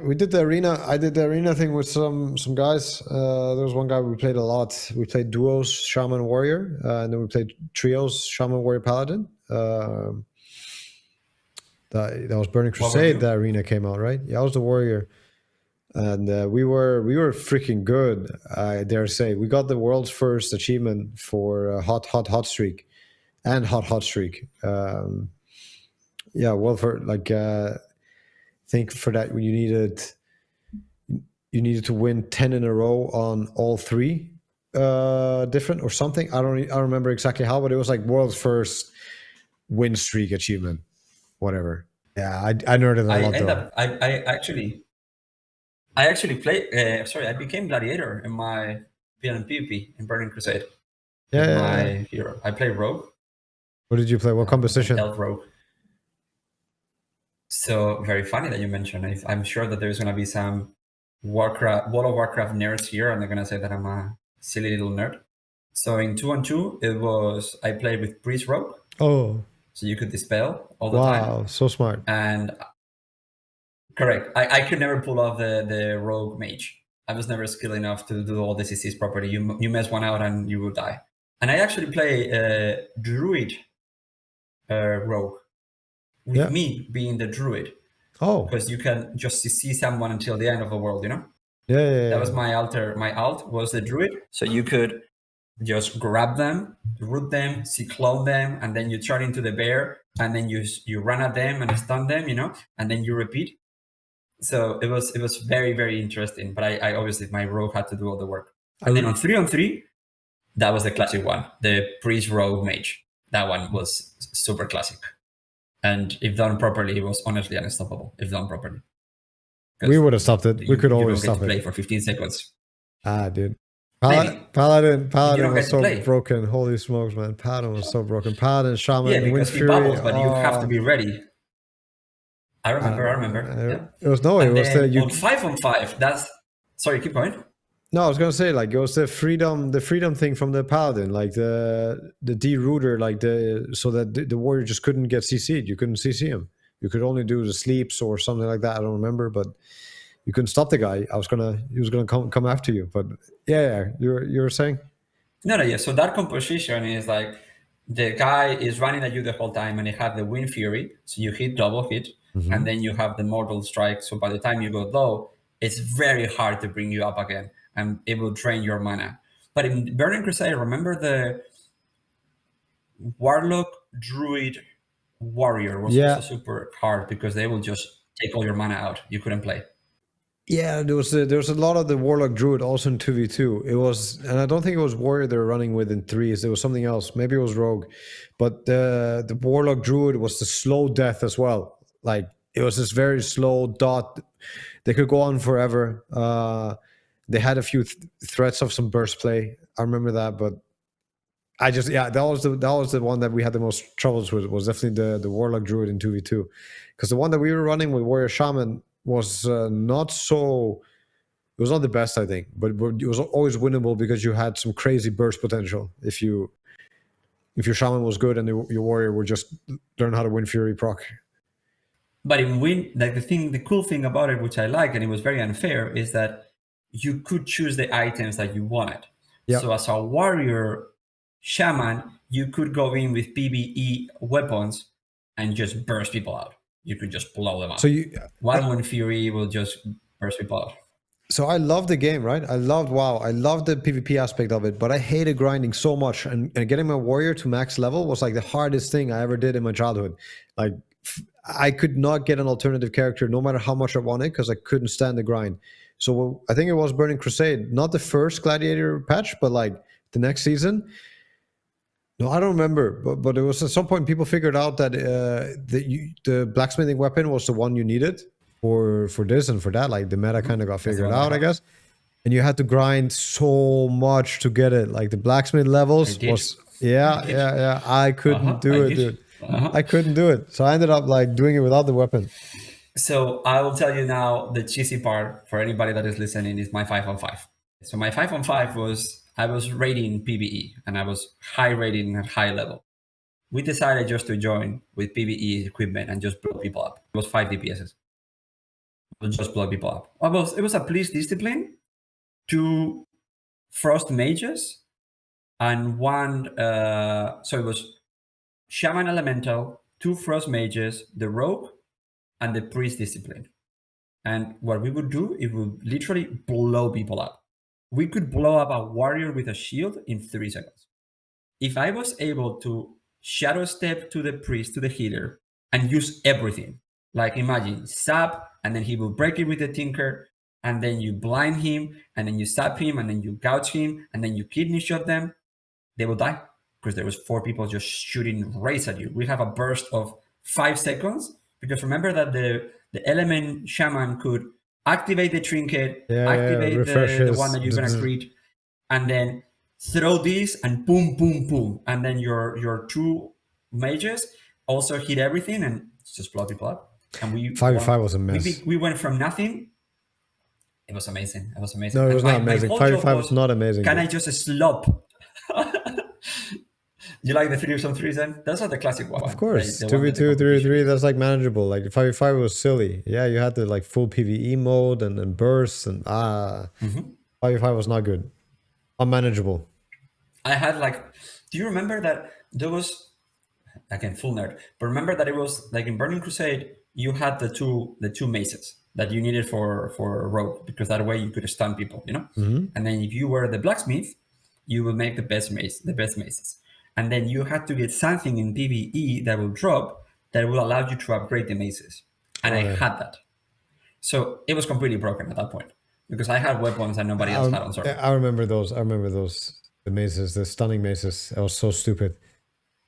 we did the arena. I did the arena thing with some guys. There was one guy we played a lot. We played duos, Shaman Warrior, and then we played trios, Shaman Warrior Paladin. That was Burning
What were
Crusade.
you?
That arena came out, right? Yeah, I was the warrior, and we were freaking good. I dare say we got the world's first achievement for hot streak and hot streak. Yeah, well, for like I think for that you needed to win 10 in a row on all three different or something. I don't remember exactly how, but it was like world's first win streak achievement, whatever. Yeah, I nerded a lot though.
I actually played. Sorry, I became gladiator in my PvP in Burning Crusade with
Yeah.
my hero. I play rogue.
What did you play? What
I play
composition?
elf rogue. So very funny that you mentioned. I'm sure that there's going to be some World of Warcraft nerds here, and they're going to say that I'm a silly little nerd. So in 2-on-2, I played with priest rogue.
Oh,
so you could dispel all the time.
wow, so smart.
And correct, I could never pull off the rogue mage. I was never skilled enough to do all the CCs properly. You mess one out and you will die. And I actually play druid rogue with me being the druid.
Oh,
because you can just see someone until the end of the world, you know?
Yeah.
That was my alter. My alt was the druid. So you could just grab them, root them, cyclone them, and then you turn into the bear, and then you run at them and stun them, you know, and then you repeat. So it was very, very interesting. But I obviously my rogue had to do all the work. And then on 3-on-3, that was the classic one, the priest rogue mage. That one was super classic. And if done properly, it was honestly unstoppable. If done properly,
we would have stopped it. We could always stop it.
Play for 15 seconds.
Dude. Paladin was so
play.
broken. Holy smokes, man! Paladin was so broken. Paladin, Shaman,
yeah, because
Wind
he
Fury.
bubbles, but you have to be ready. I remember.
It was no.
And
it was
then
the
on 5-on-5. That's sorry. Keep going.
No, I was gonna say like it was the freedom thing from the Paladin, like the de-rooter, like so that the warrior just couldn't get CC'd. You couldn't CC him. You could only do the sleeps or something like that. I don't remember, but you couldn't stop the guy. He was gonna come after you. But yeah, you were saying?
No, yeah. So that composition is like the guy is running at you the whole time, and you have the Wind Fury, so you hit double hit, and then you have the Mortal Strike. So by the time you go low, it's very hard to bring you up again, and it will drain your mana. But in Burning Crusade, remember the Warlock Druid Warrior was also super hard because they will just take all your mana out. You couldn't play.
Yeah, there was a lot of the Warlock Druid also in 2v2. It was, and I don't think it was Warrior they were running with in threes. There was something else. Maybe it was Rogue, but the Warlock Druid was the slow death as well. Like it was this very slow dot. They could go on forever. They had a few threats of some burst play. I remember that, but that was the one that we had the most troubles with. Was definitely the Warlock Druid in 2v2, because the one that we were running with Warrior Shaman was not so. It was not the best, I think, but it was always winnable because you had some crazy burst potential if your Shaman was good and your Warrior would just learn how to Wind Fury proc.
But in the cool thing about it, which I like, and it was very unfair, is that you could choose the items that you wanted. Yep. So as a warrior shaman, you could go in with PvE weapons and just burst people out. You could just blow them out. So Wind Fury will just burst people out.
So I love the game, right? I loved WoW. I loved the PvP aspect of it, but I hated grinding so much. And getting my warrior to max level was like the hardest thing I ever did in my childhood. Like I could not get an alternative character no matter how much I wanted because I couldn't stand the grind. So I think it was Burning Crusade, not the first Gladiator patch, but like the next season. No, I don't remember, but it was at some point people figured out that the blacksmithing weapon was the one you needed for this and for that. Like the meta kind of got figured out, I guess. And you had to grind so much to get it. Like the blacksmith levels was Yeah. I couldn't do
I
it,
did.
dude. I couldn't do it. So I ended up like doing it without the weapon.
So I will tell you now the cheesy part for anybody that is listening is my 5-on-5. So my 5-on-5 was I was rating PvE and I was high rating at high level. We decided just to join with PvE equipment and just blow people up. It was 5 DPSs. We'll just blow people up. It was a police discipline, 2 frost mages, and 1. So it was shaman elemental, 2 frost mages, the rogue, and the priest discipline. And what we would do, it would literally blow people up. We could blow up a warrior with a shield in 3 seconds. If I was able to shadow step to the priest, to the healer, and use everything, like imagine sap, and then he will break it with the tinker, and then you blind him, and then you sap him, and then you gouge him, and then you kidney shot them, they will die because there was 4 people just shooting rays at you. We have a burst of 5 seconds because remember that the element shaman could activate the trinket, activate the one that you're gonna create, and then throw this and boom, boom, boom, and then your 2 mages also hit everything and just blow people up. And we
5v5 was a mess.
We went from nothing. It was amazing. It was amazing.
No, it was not amazing. 5v5 was not amazing.
Can I just slop? You like the 3-on-3s then? Those are the classic ones.
Of course. 2v2, 3v3, that's like manageable. Like 5v5 was silly. Yeah, you had the like full PvE mode and bursts and 5v5 was not good. Unmanageable.
I had like, do you remember that there was, again, full nerd, but remember that it was like in Burning Crusade, you had the two maces that you needed for rogue because that way you could stun people, you know? And then if you were the blacksmith, you will make the best maces. And then you had to get something in PvE that will drop that will allow you to upgrade the maces. And I had that. So it was completely broken at that point because I had weapons that nobody else had on server.
I remember those. The maces, the stunning maces. That was so stupid.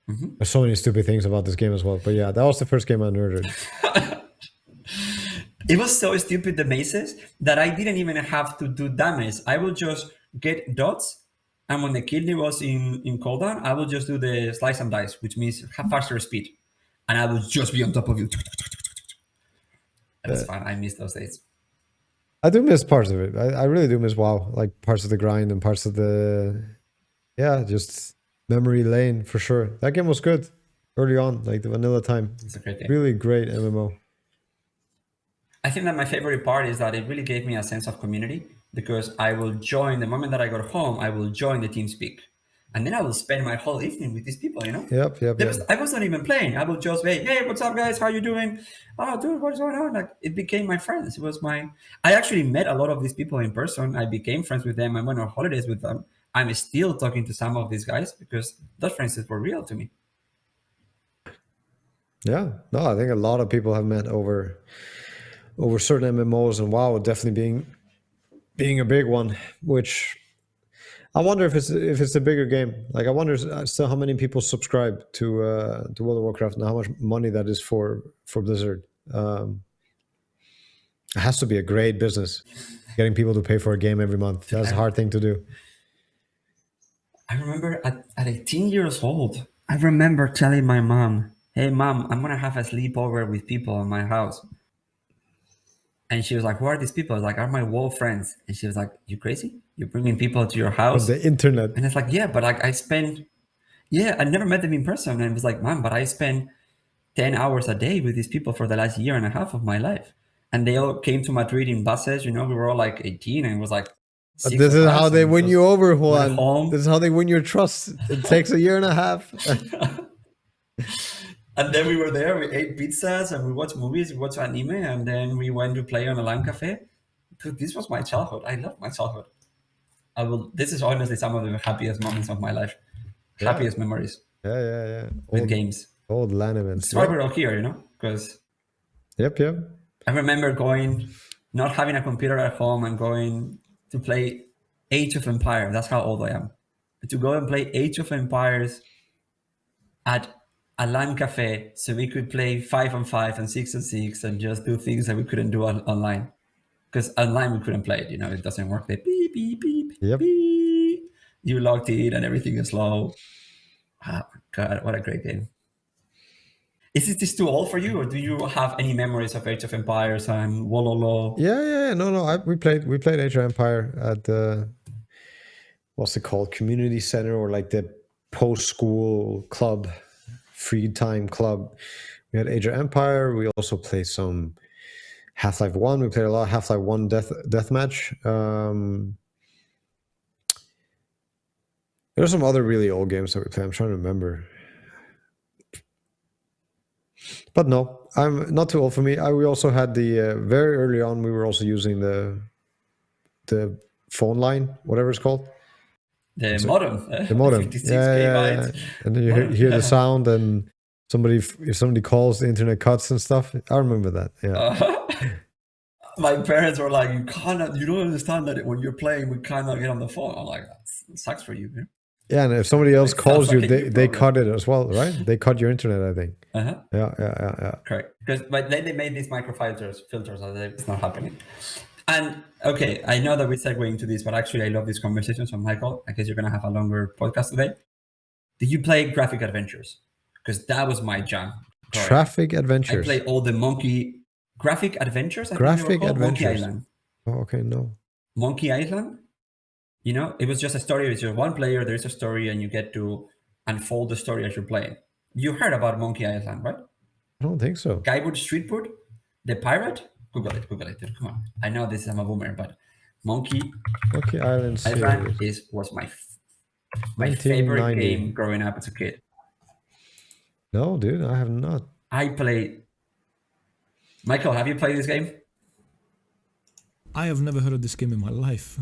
There's so many stupid things about this game as well. But yeah, that was the first game I nerded.
It was so stupid, the maces, that I didn't even have to do damage. I would just get dots, and when the kidney was in cooldown, I would just do the slice and dice, which means have faster speed. And I would just be on top of you. That was fun. I miss those days.
I do miss parts of it. I really do miss WoW. Like parts of the grind and parts of the... Yeah, just memory lane for sure. That game was good early on, like the vanilla time.
It's a great game.
Really great MMO.
I think that my favorite part is that it really gave me a sense of community because I will join, the moment that I got home, I will join the TeamSpeak. And then I will spend my whole evening with these people, you know?
Yep.
I was not even playing. I would just be, hey, what's up, guys? How you doing? Oh, dude, what's going on? Like, it became my friends. It was I actually met a lot of these people in person. I became friends with them. I went on holidays with them. I'm still talking to some of these guys because those friendships were real to me.
Yeah. No, I think a lot of people have met over certain MMOs, and WoW definitely being a big one, which I wonder if it's a bigger game. Like I wonder still how many people subscribe to World of Warcraft and how much money that is for Blizzard. It has to be a great business, getting people to pay for a game every month. That's a hard thing to do.
I remember at 18 years old, I remember telling my mom, hey mom, I'm gonna have a sleepover with people in my house. And she was like, who are these people? I was like, are my WoW friends. And she was like, you crazy? You're bringing people to your house?
On the internet.
And it's like, yeah, but like I never met them in person. And it was like, man, but I spend 10 hours a day with these people for the last year and a half of my life. And they all came to Madrid in buses, you know, we were all like 18 and it was like,
this is how they win you over, Juan. This is how they win your trust. It takes a year and a half.
And then we were there, we ate pizzas and we watched movies, we watched anime, and then we went to play on a LAN cafe. Dude, this was my childhood. I love my childhood. This is honestly some of the happiest moments of my life. Yeah. Happiest memories.
Yeah.
With games.
Old LAN events.
That's why we're all here, you know? Because
Yep.
I remember not having a computer at home and going to play Age of Empires. That's how old I am. To go and play Age of Empires at a LAN cafe so we could play 5-on-5 and 6-on-6 and just do things that we couldn't do online. Because online we couldn't play it, you know, it doesn't work. They beep, beep, beep,
Yep.
beep. You logged in and everything is slow. Oh, God, what a great game. Is this too old for you, or do you have any memories of Age of Empires and Wololo?
Yeah. No. We played Age of Empire at the, what's it called, community center, or like the post-school club, free time club. We had Age of Empire. We also played some Half-Life 1. We played a lot of Half-Life 1 deathmatch. There are some other really old games that we played. I'm trying to remember. But no, I'm not too old for me. We also had the very early on. We were also using the phone line, whatever it's called.
The modem.
The modem.
56
Yeah.
kbytes.
And then you
Modem,
hear
yeah.
the sound, and if somebody calls, the internet cuts and stuff. I remember that. Yeah.
My parents were like, you don't understand that when you're playing, we cannot get on the phone. I'm like, that sucks for you.
Yeah, and if somebody else
Like,
calls you,
sounds like a
they
you
cut it as well, right? They cut your internet, I think.
Uh-huh.
Yeah.
Correct. But then they made these microfilters, filters, and it's not happening. And okay, I know that we segue into this, but actually I love this conversation. So Michael, I guess you're gonna have a longer podcast today. Did you play Graphic Adventures? Because that was my jam.
Traffic Adventures.
I played all the Graphic Adventures. I
Graphic
think they were called.
Adventures.
Monkey Island.
Oh, okay, no.
Monkey Island. You know, it was just a story. It's just one player. There is a story, and you get to unfold the story as you're playing. You heard about Monkey Island, right?
I don't think so.
Guywood Streetwood, the pirate. Google it. Dude. Come on. I know this is I'm a boomer, but Monkey
Island
Island was my favorite game growing up as a kid.
No, dude, I have not.
I played. Michael, have you played this game?
I have never heard of this game in my life.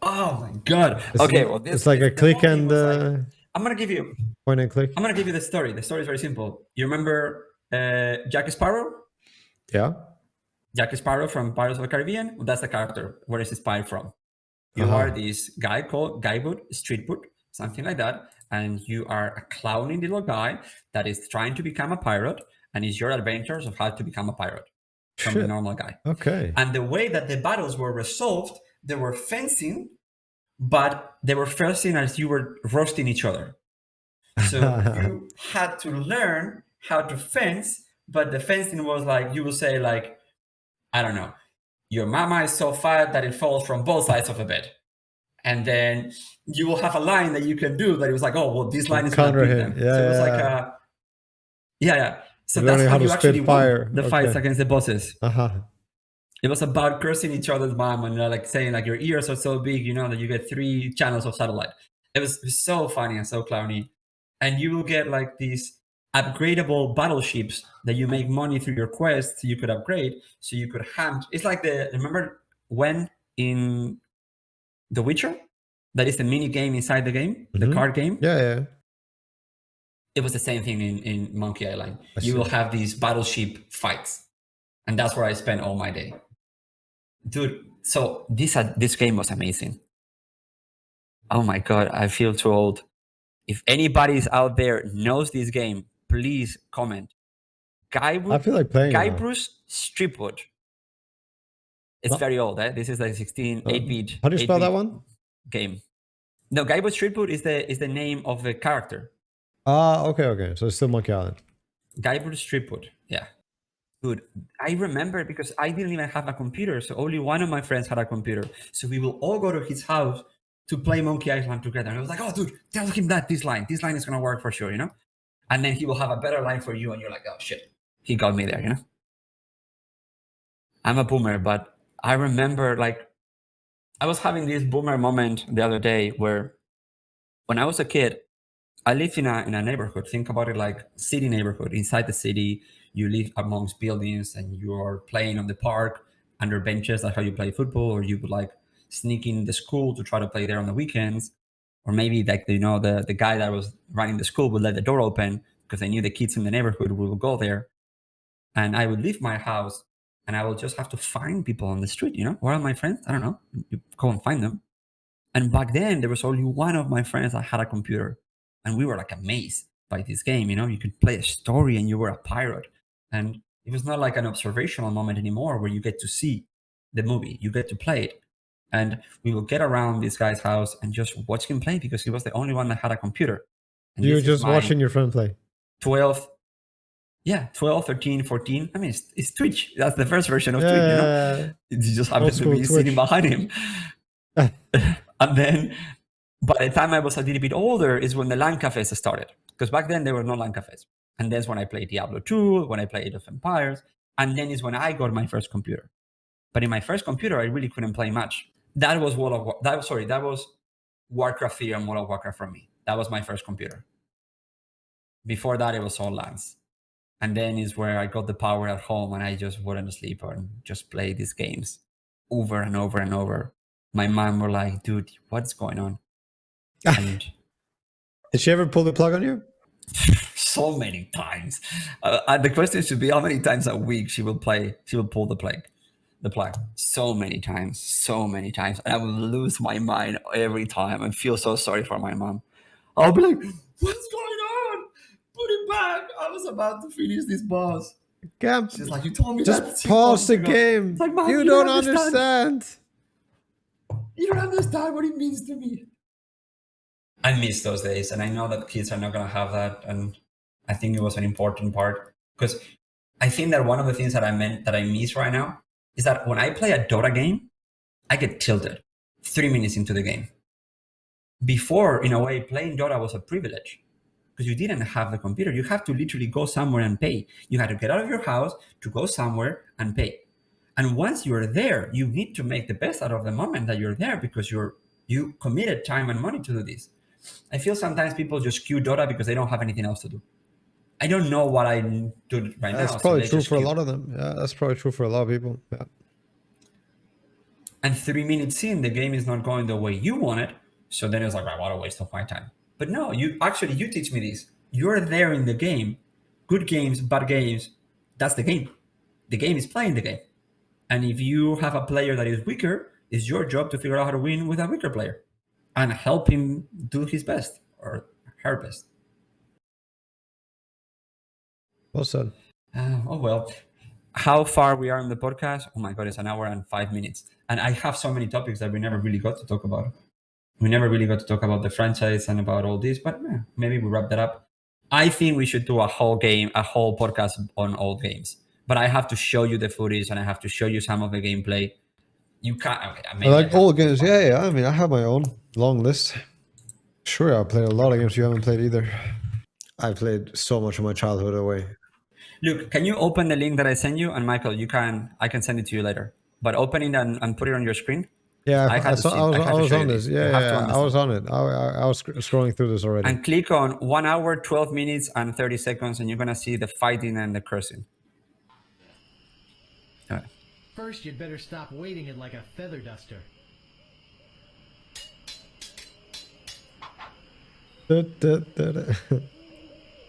Oh my god! Okay, well,
it's like a click and.
I'm gonna give you
point and click.
I'm gonna give you the story. The story is very simple. You remember Jack Sparrow?
Yeah.
Jack Sparrow from Pirates of the Caribbean. Well, that's the character. Where is inspired from? You are this guy called Guywood, Streetwood, something like that, and you are a clowny little guy that is trying to become a pirate, and it's your adventures of how to become a pirate from the normal guy.
Okay.
And the way that the battles were resolved, they were fencing, but they were fencing as you were roasting each other. So you had to learn how to fence, but the fencing was like, you would say like, I don't know, your mama is so fat that it falls from both sides of the bed. And then you will have a line that you can do that it was like, oh, well, this line is going to beat them.
Yeah,
so it was like a, So that's how you actually won the fights against the bosses. It was about cursing each other's mom and like saying like your ears are so big, you know, that you get 3 channels of satellite. It was so funny and so clowny. And you will get like these upgradable battleships that you make money through your quests you could upgrade, so you could hunt. It's like remember when in The Witcher, that is the mini game inside the game, the card game?
Yeah.
It was the same thing in Monkey Island. You will have these battleship fights. And that's where I spent all my day. Dude, so this game was amazing. Oh my God, I feel too old. If anybody's out there knows this game, please comment.
I feel like playing
Guybrush Streetwood. It's very old, eh? This is like 8-bit.
How do you spell that one?
Game. No, Guybrush Streetwood is the name of the character.
Okay. So it's still Monkey Island.
Guybrush Streetwood, yeah. Dude, I remember because I didn't even have a computer, so only one of my friends had a computer. So we will all go to his house to play Monkey Island together. And I was like, oh, dude, tell him this line. This line is going to work for sure, you know? And then he will have a better line for you, and you're like, oh, shit. He got me there, you know? I'm a boomer, but I remember, like, I was having this boomer moment the other day where when I was a kid, I lived in a neighborhood. Think about it like city neighborhood. Inside the city, you live amongst buildings and you're playing on the park under benches. That's how you play football, or you would like sneak in the school to try to play there on the weekends. Or maybe like, you know, the guy that was running the school would let the door open because they knew the kids in the neighborhood would go there. And I would leave my house and I will just have to find people on the street, you know? Where are my friends? I don't know. You go and find them. And back then, there was only one of my friends that had a computer. And we were like amazed by this game, you know? You could play a story and you were a pirate. And it was not like an observational moment anymore where you get to see the movie. You get to play it. And we would get around this guy's house and just watch him play because he was the only one that had a computer. And
You were
this is
just
my
watching your friend play.
12, 12, 13, 14. I mean, it's Twitch. That's the first version of Twitch, you know? You just happen
Old
to
school
be sitting
Twitch.
behind him. And then by the time I was a little bit older is when the LAN cafes started. Because back then there were no LAN cafes. And that's when I played Diablo 2, when I played Age of Empires. And then is when I got my first computer. But in my first computer, I really couldn't play much. That was that was Warcraft 3 and World of Warcraft for me. That was my first computer. Before that, it was all LANs. And then is where I got the power at home and I just wouldn't sleep and just play these games over and over and over. My mom were like, dude, what's going on? And
Did she ever pull the plug on you?
so many times. The question should be how many times a week she will pull the plug. So many times. And I will lose my mind every time and feel so sorry for my mom. I'll be like, what's going on? Put it back. I was about to finish this boss.
Camp.
She's like, you told me that
Just
6
pause
months
the
ago.
game.
It's like, Mom,
you don't understand.
You don't understand what it means to me. I miss those days, and I know that kids are not going to have that. And I think it was an important part because I think that one of the things that I miss right now is that when I play a Dota game, I get tilted 3 minutes into the game. Before, in a way, playing Dota was a privilege because you didn't have the computer. You have to literally go somewhere and pay. You had to get out of your house to go somewhere and pay. And once you're there, you need to make the best out of the moment that you're there because you committed time and money to do this. I feel sometimes people just queue Dota because they don't have anything else to do. I don't know what I do right now.
That's probably true for a lot of them. Yeah, that's probably true for a lot of people. Yeah.
And 3 minutes in, the game is not going the way you want it. So then it's like, right, what a waste of my time. But no, you teach me this. You're there in the game. Good games, bad games, that's the game. The game is playing the game. And if you have a player that is weaker, it's your job to figure out how to win with a weaker player and help him do his best or her best.
Well said.
Oh, well. How far we are in the podcast? Oh my God, it's 1 hour and 5 minutes. And I have so many topics that we never really got to talk about. We never really got to talk about the franchise and about all this, but maybe we wrap that up. I think we should do a whole podcast on old games. But I have to show you the footage and I have to show you some of the gameplay. You can't. Okay,
I like old games. Yeah. I mean, I have my own long list. Sure, I played a lot of games you haven't played either. I played so much of my childhood away.
Look, can you open the link that I sent you? And Michael, I can send it to you later. But open it and put it on your screen.
Yeah, I was on this. Yeah, I was on it. I was scrolling through this already.
And click on 1 hour, 12 minutes, and 30 seconds, and you're gonna see the fighting and the cursing. All right.
First, you'd better stop waiting it like a feather duster.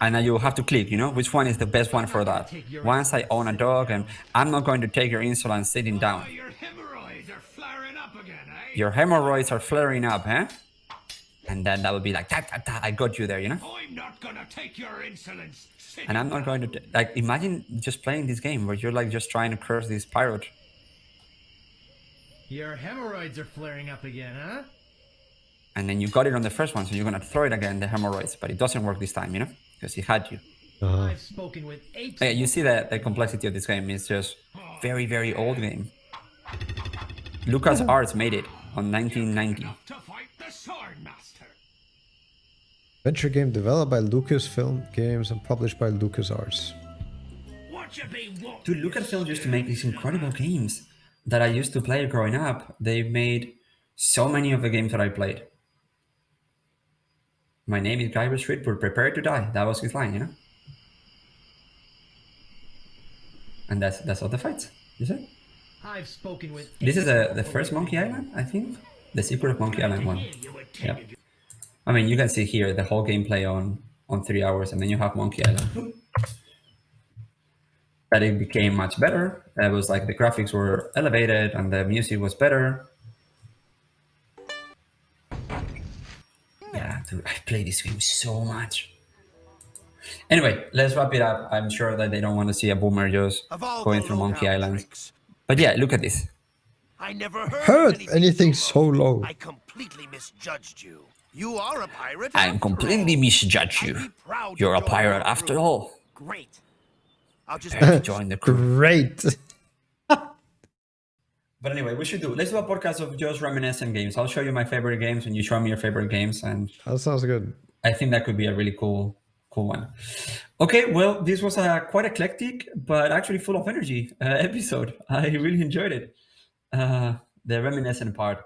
And then you have to click, which one is the best one for that. Once I own a dog, and I'm not going to take your insulin sitting down.
Your hemorrhoids are flaring up again, eh?
Your hemorrhoids are flaring up, huh? And then that would be like, I got you there,
I'm not gonna take your insolence.
And I'm not going to, imagine just playing this game where you're just trying to curse this pirate.
Your hemorrhoids are flaring up again, huh?
And then you got it on the first one, so you're going to throw it again, the hemorrhoids. But it doesn't work this time, because he had you.
I've spoken with apes.
You see the complexity of this game. It's just very, very old game. LucasArts made it on 1990.
To fight the sword master.
Venture game developed by Lucasfilm Games and published by LucasArts.
Dude, Lucasfilm used to make these incredible games that I used to play growing up. They made so many of the games that I played. My name is Guy Street, but prepare to die. That was his line, And that's all the fights. You see?
I've spoken with.
This is the first Monkey Island, I think. The Secret of Monkey Island one. Yeah. I mean, you can see here the whole gameplay on 3 hours, and then you have Monkey Island. That it became much better. It was like the graphics were elevated and the music was better. Yeah, dude, I play this game so much. Anyway, let's wrap it up. I'm sure that they don't want to see a boomer just going through Monkey Island. But yeah, look at this.
I never
Heard anything so low.
I completely misjudged you. You are a pirate.
I
after
completely
all.
misjudged
I'd
you.
be proud to
You're a
join
pirate
your
after
crew.
all.
Great. I'll just
Prepare to join the crew.
Great.
But anyway, let's do a podcast of just reminiscent games. I'll show you my favorite games and you show me your favorite games, and
That sounds good.
I think that could be a really cool one. Okay, well, this was a quite eclectic, but actually full of energy episode. I really enjoyed it. The reminiscent part.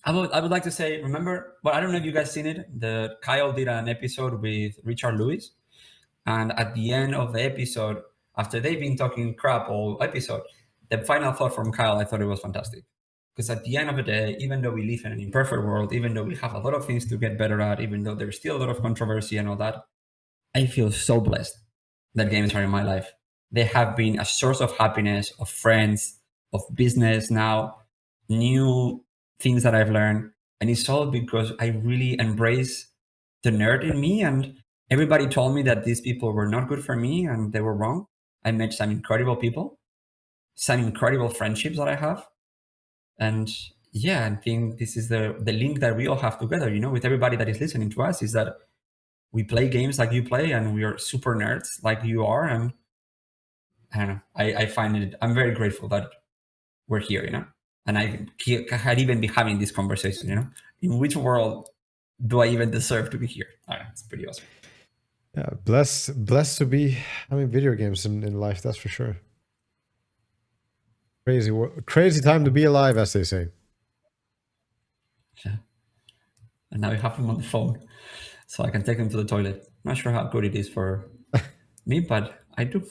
I would like to say, remember, well, I don't know if you guys seen it. Kyle did an episode with Richard Lewis, and at the end of the episode, after they've been talking crap all episode, the final thought from Kyle, I thought it was fantastic. Because at the end of the day, even though we live in an imperfect world, even though we have a lot of things to get better at, even though there's still a lot of controversy and all that, I feel so blessed that games are in my life. They have been a source of happiness, of friends, of business now, new things that I've learned. And it's all because I really embrace the nerd in me. And everybody told me that these people were not good for me and they were wrong. I met some incredible people, some incredible friendships that I have. And yeah, I think this is the link that we all have together, with everybody that is listening to us, is that we play games like you play and we are super nerds like you are. And I don't know, I find it, I'm very grateful that we're here, and I had even been having this conversation, in which world do I even deserve to be here? I don't know, it's pretty awesome.
Yeah, blessed to be having video games in life, that's for sure. Crazy time to be alive, as they say.
Yeah. And now we have him on the phone, so I can take him to the toilet. Not sure how good it is for me, but I do.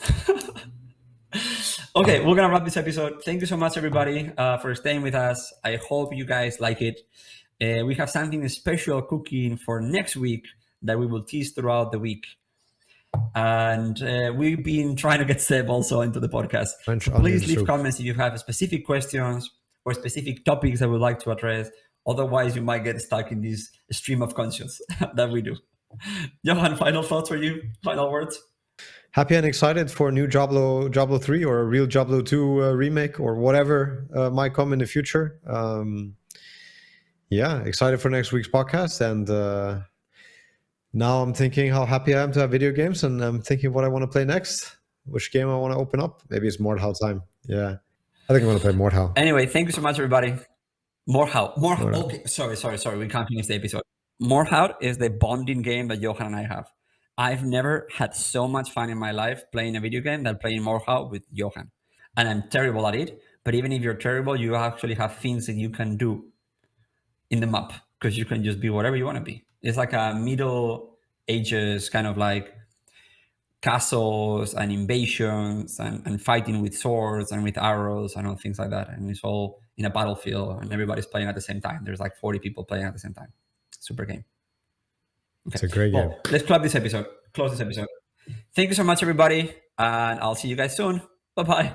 Okay, we're gonna wrap this episode. Thank you so much, everybody, for staying with us. I hope you guys like it. We have something special cooking for next week that we will tease throughout the week. And we've been trying to get Seb also into the podcast.
French
So please
onion
leave
soup.
comments if you have specific questions or specific topics that we'd like to address. Otherwise, you might get stuck in this stream of conscience that we do. Johan, final thoughts for you? Final words?
Happy and excited for a new Diablo 3 or a real Diablo 2 remake or whatever might come in the future. Yeah, excited for next week's podcast. And now I'm thinking how happy I am to have video games, and I'm thinking what I want to play next, which game I want to open up. Maybe it's Mordhau time. Yeah, I think I'm going to play Mordhau.
Anyway, thank you so much, everybody. Mordhau. Okay, sorry. We can't finish the episode. Mordhau is the bonding game that Johan and I have. I've never had so much fun in my life playing a video game than playing Mordhau with Johan. And I'm terrible at it. But even if you're terrible, you actually have things that you can do in the map, because you can just be whatever you want to be. It's like a Middle Ages kind of like castles and invasions and fighting with swords and with arrows and all things like that. And it's all in a battlefield and everybody's playing at the same time. There's like 40 people playing at the same time. Super game. Okay.
It's a great game.
Let's close this episode. Thank you so much, everybody. And I'll see you guys soon. Bye-bye.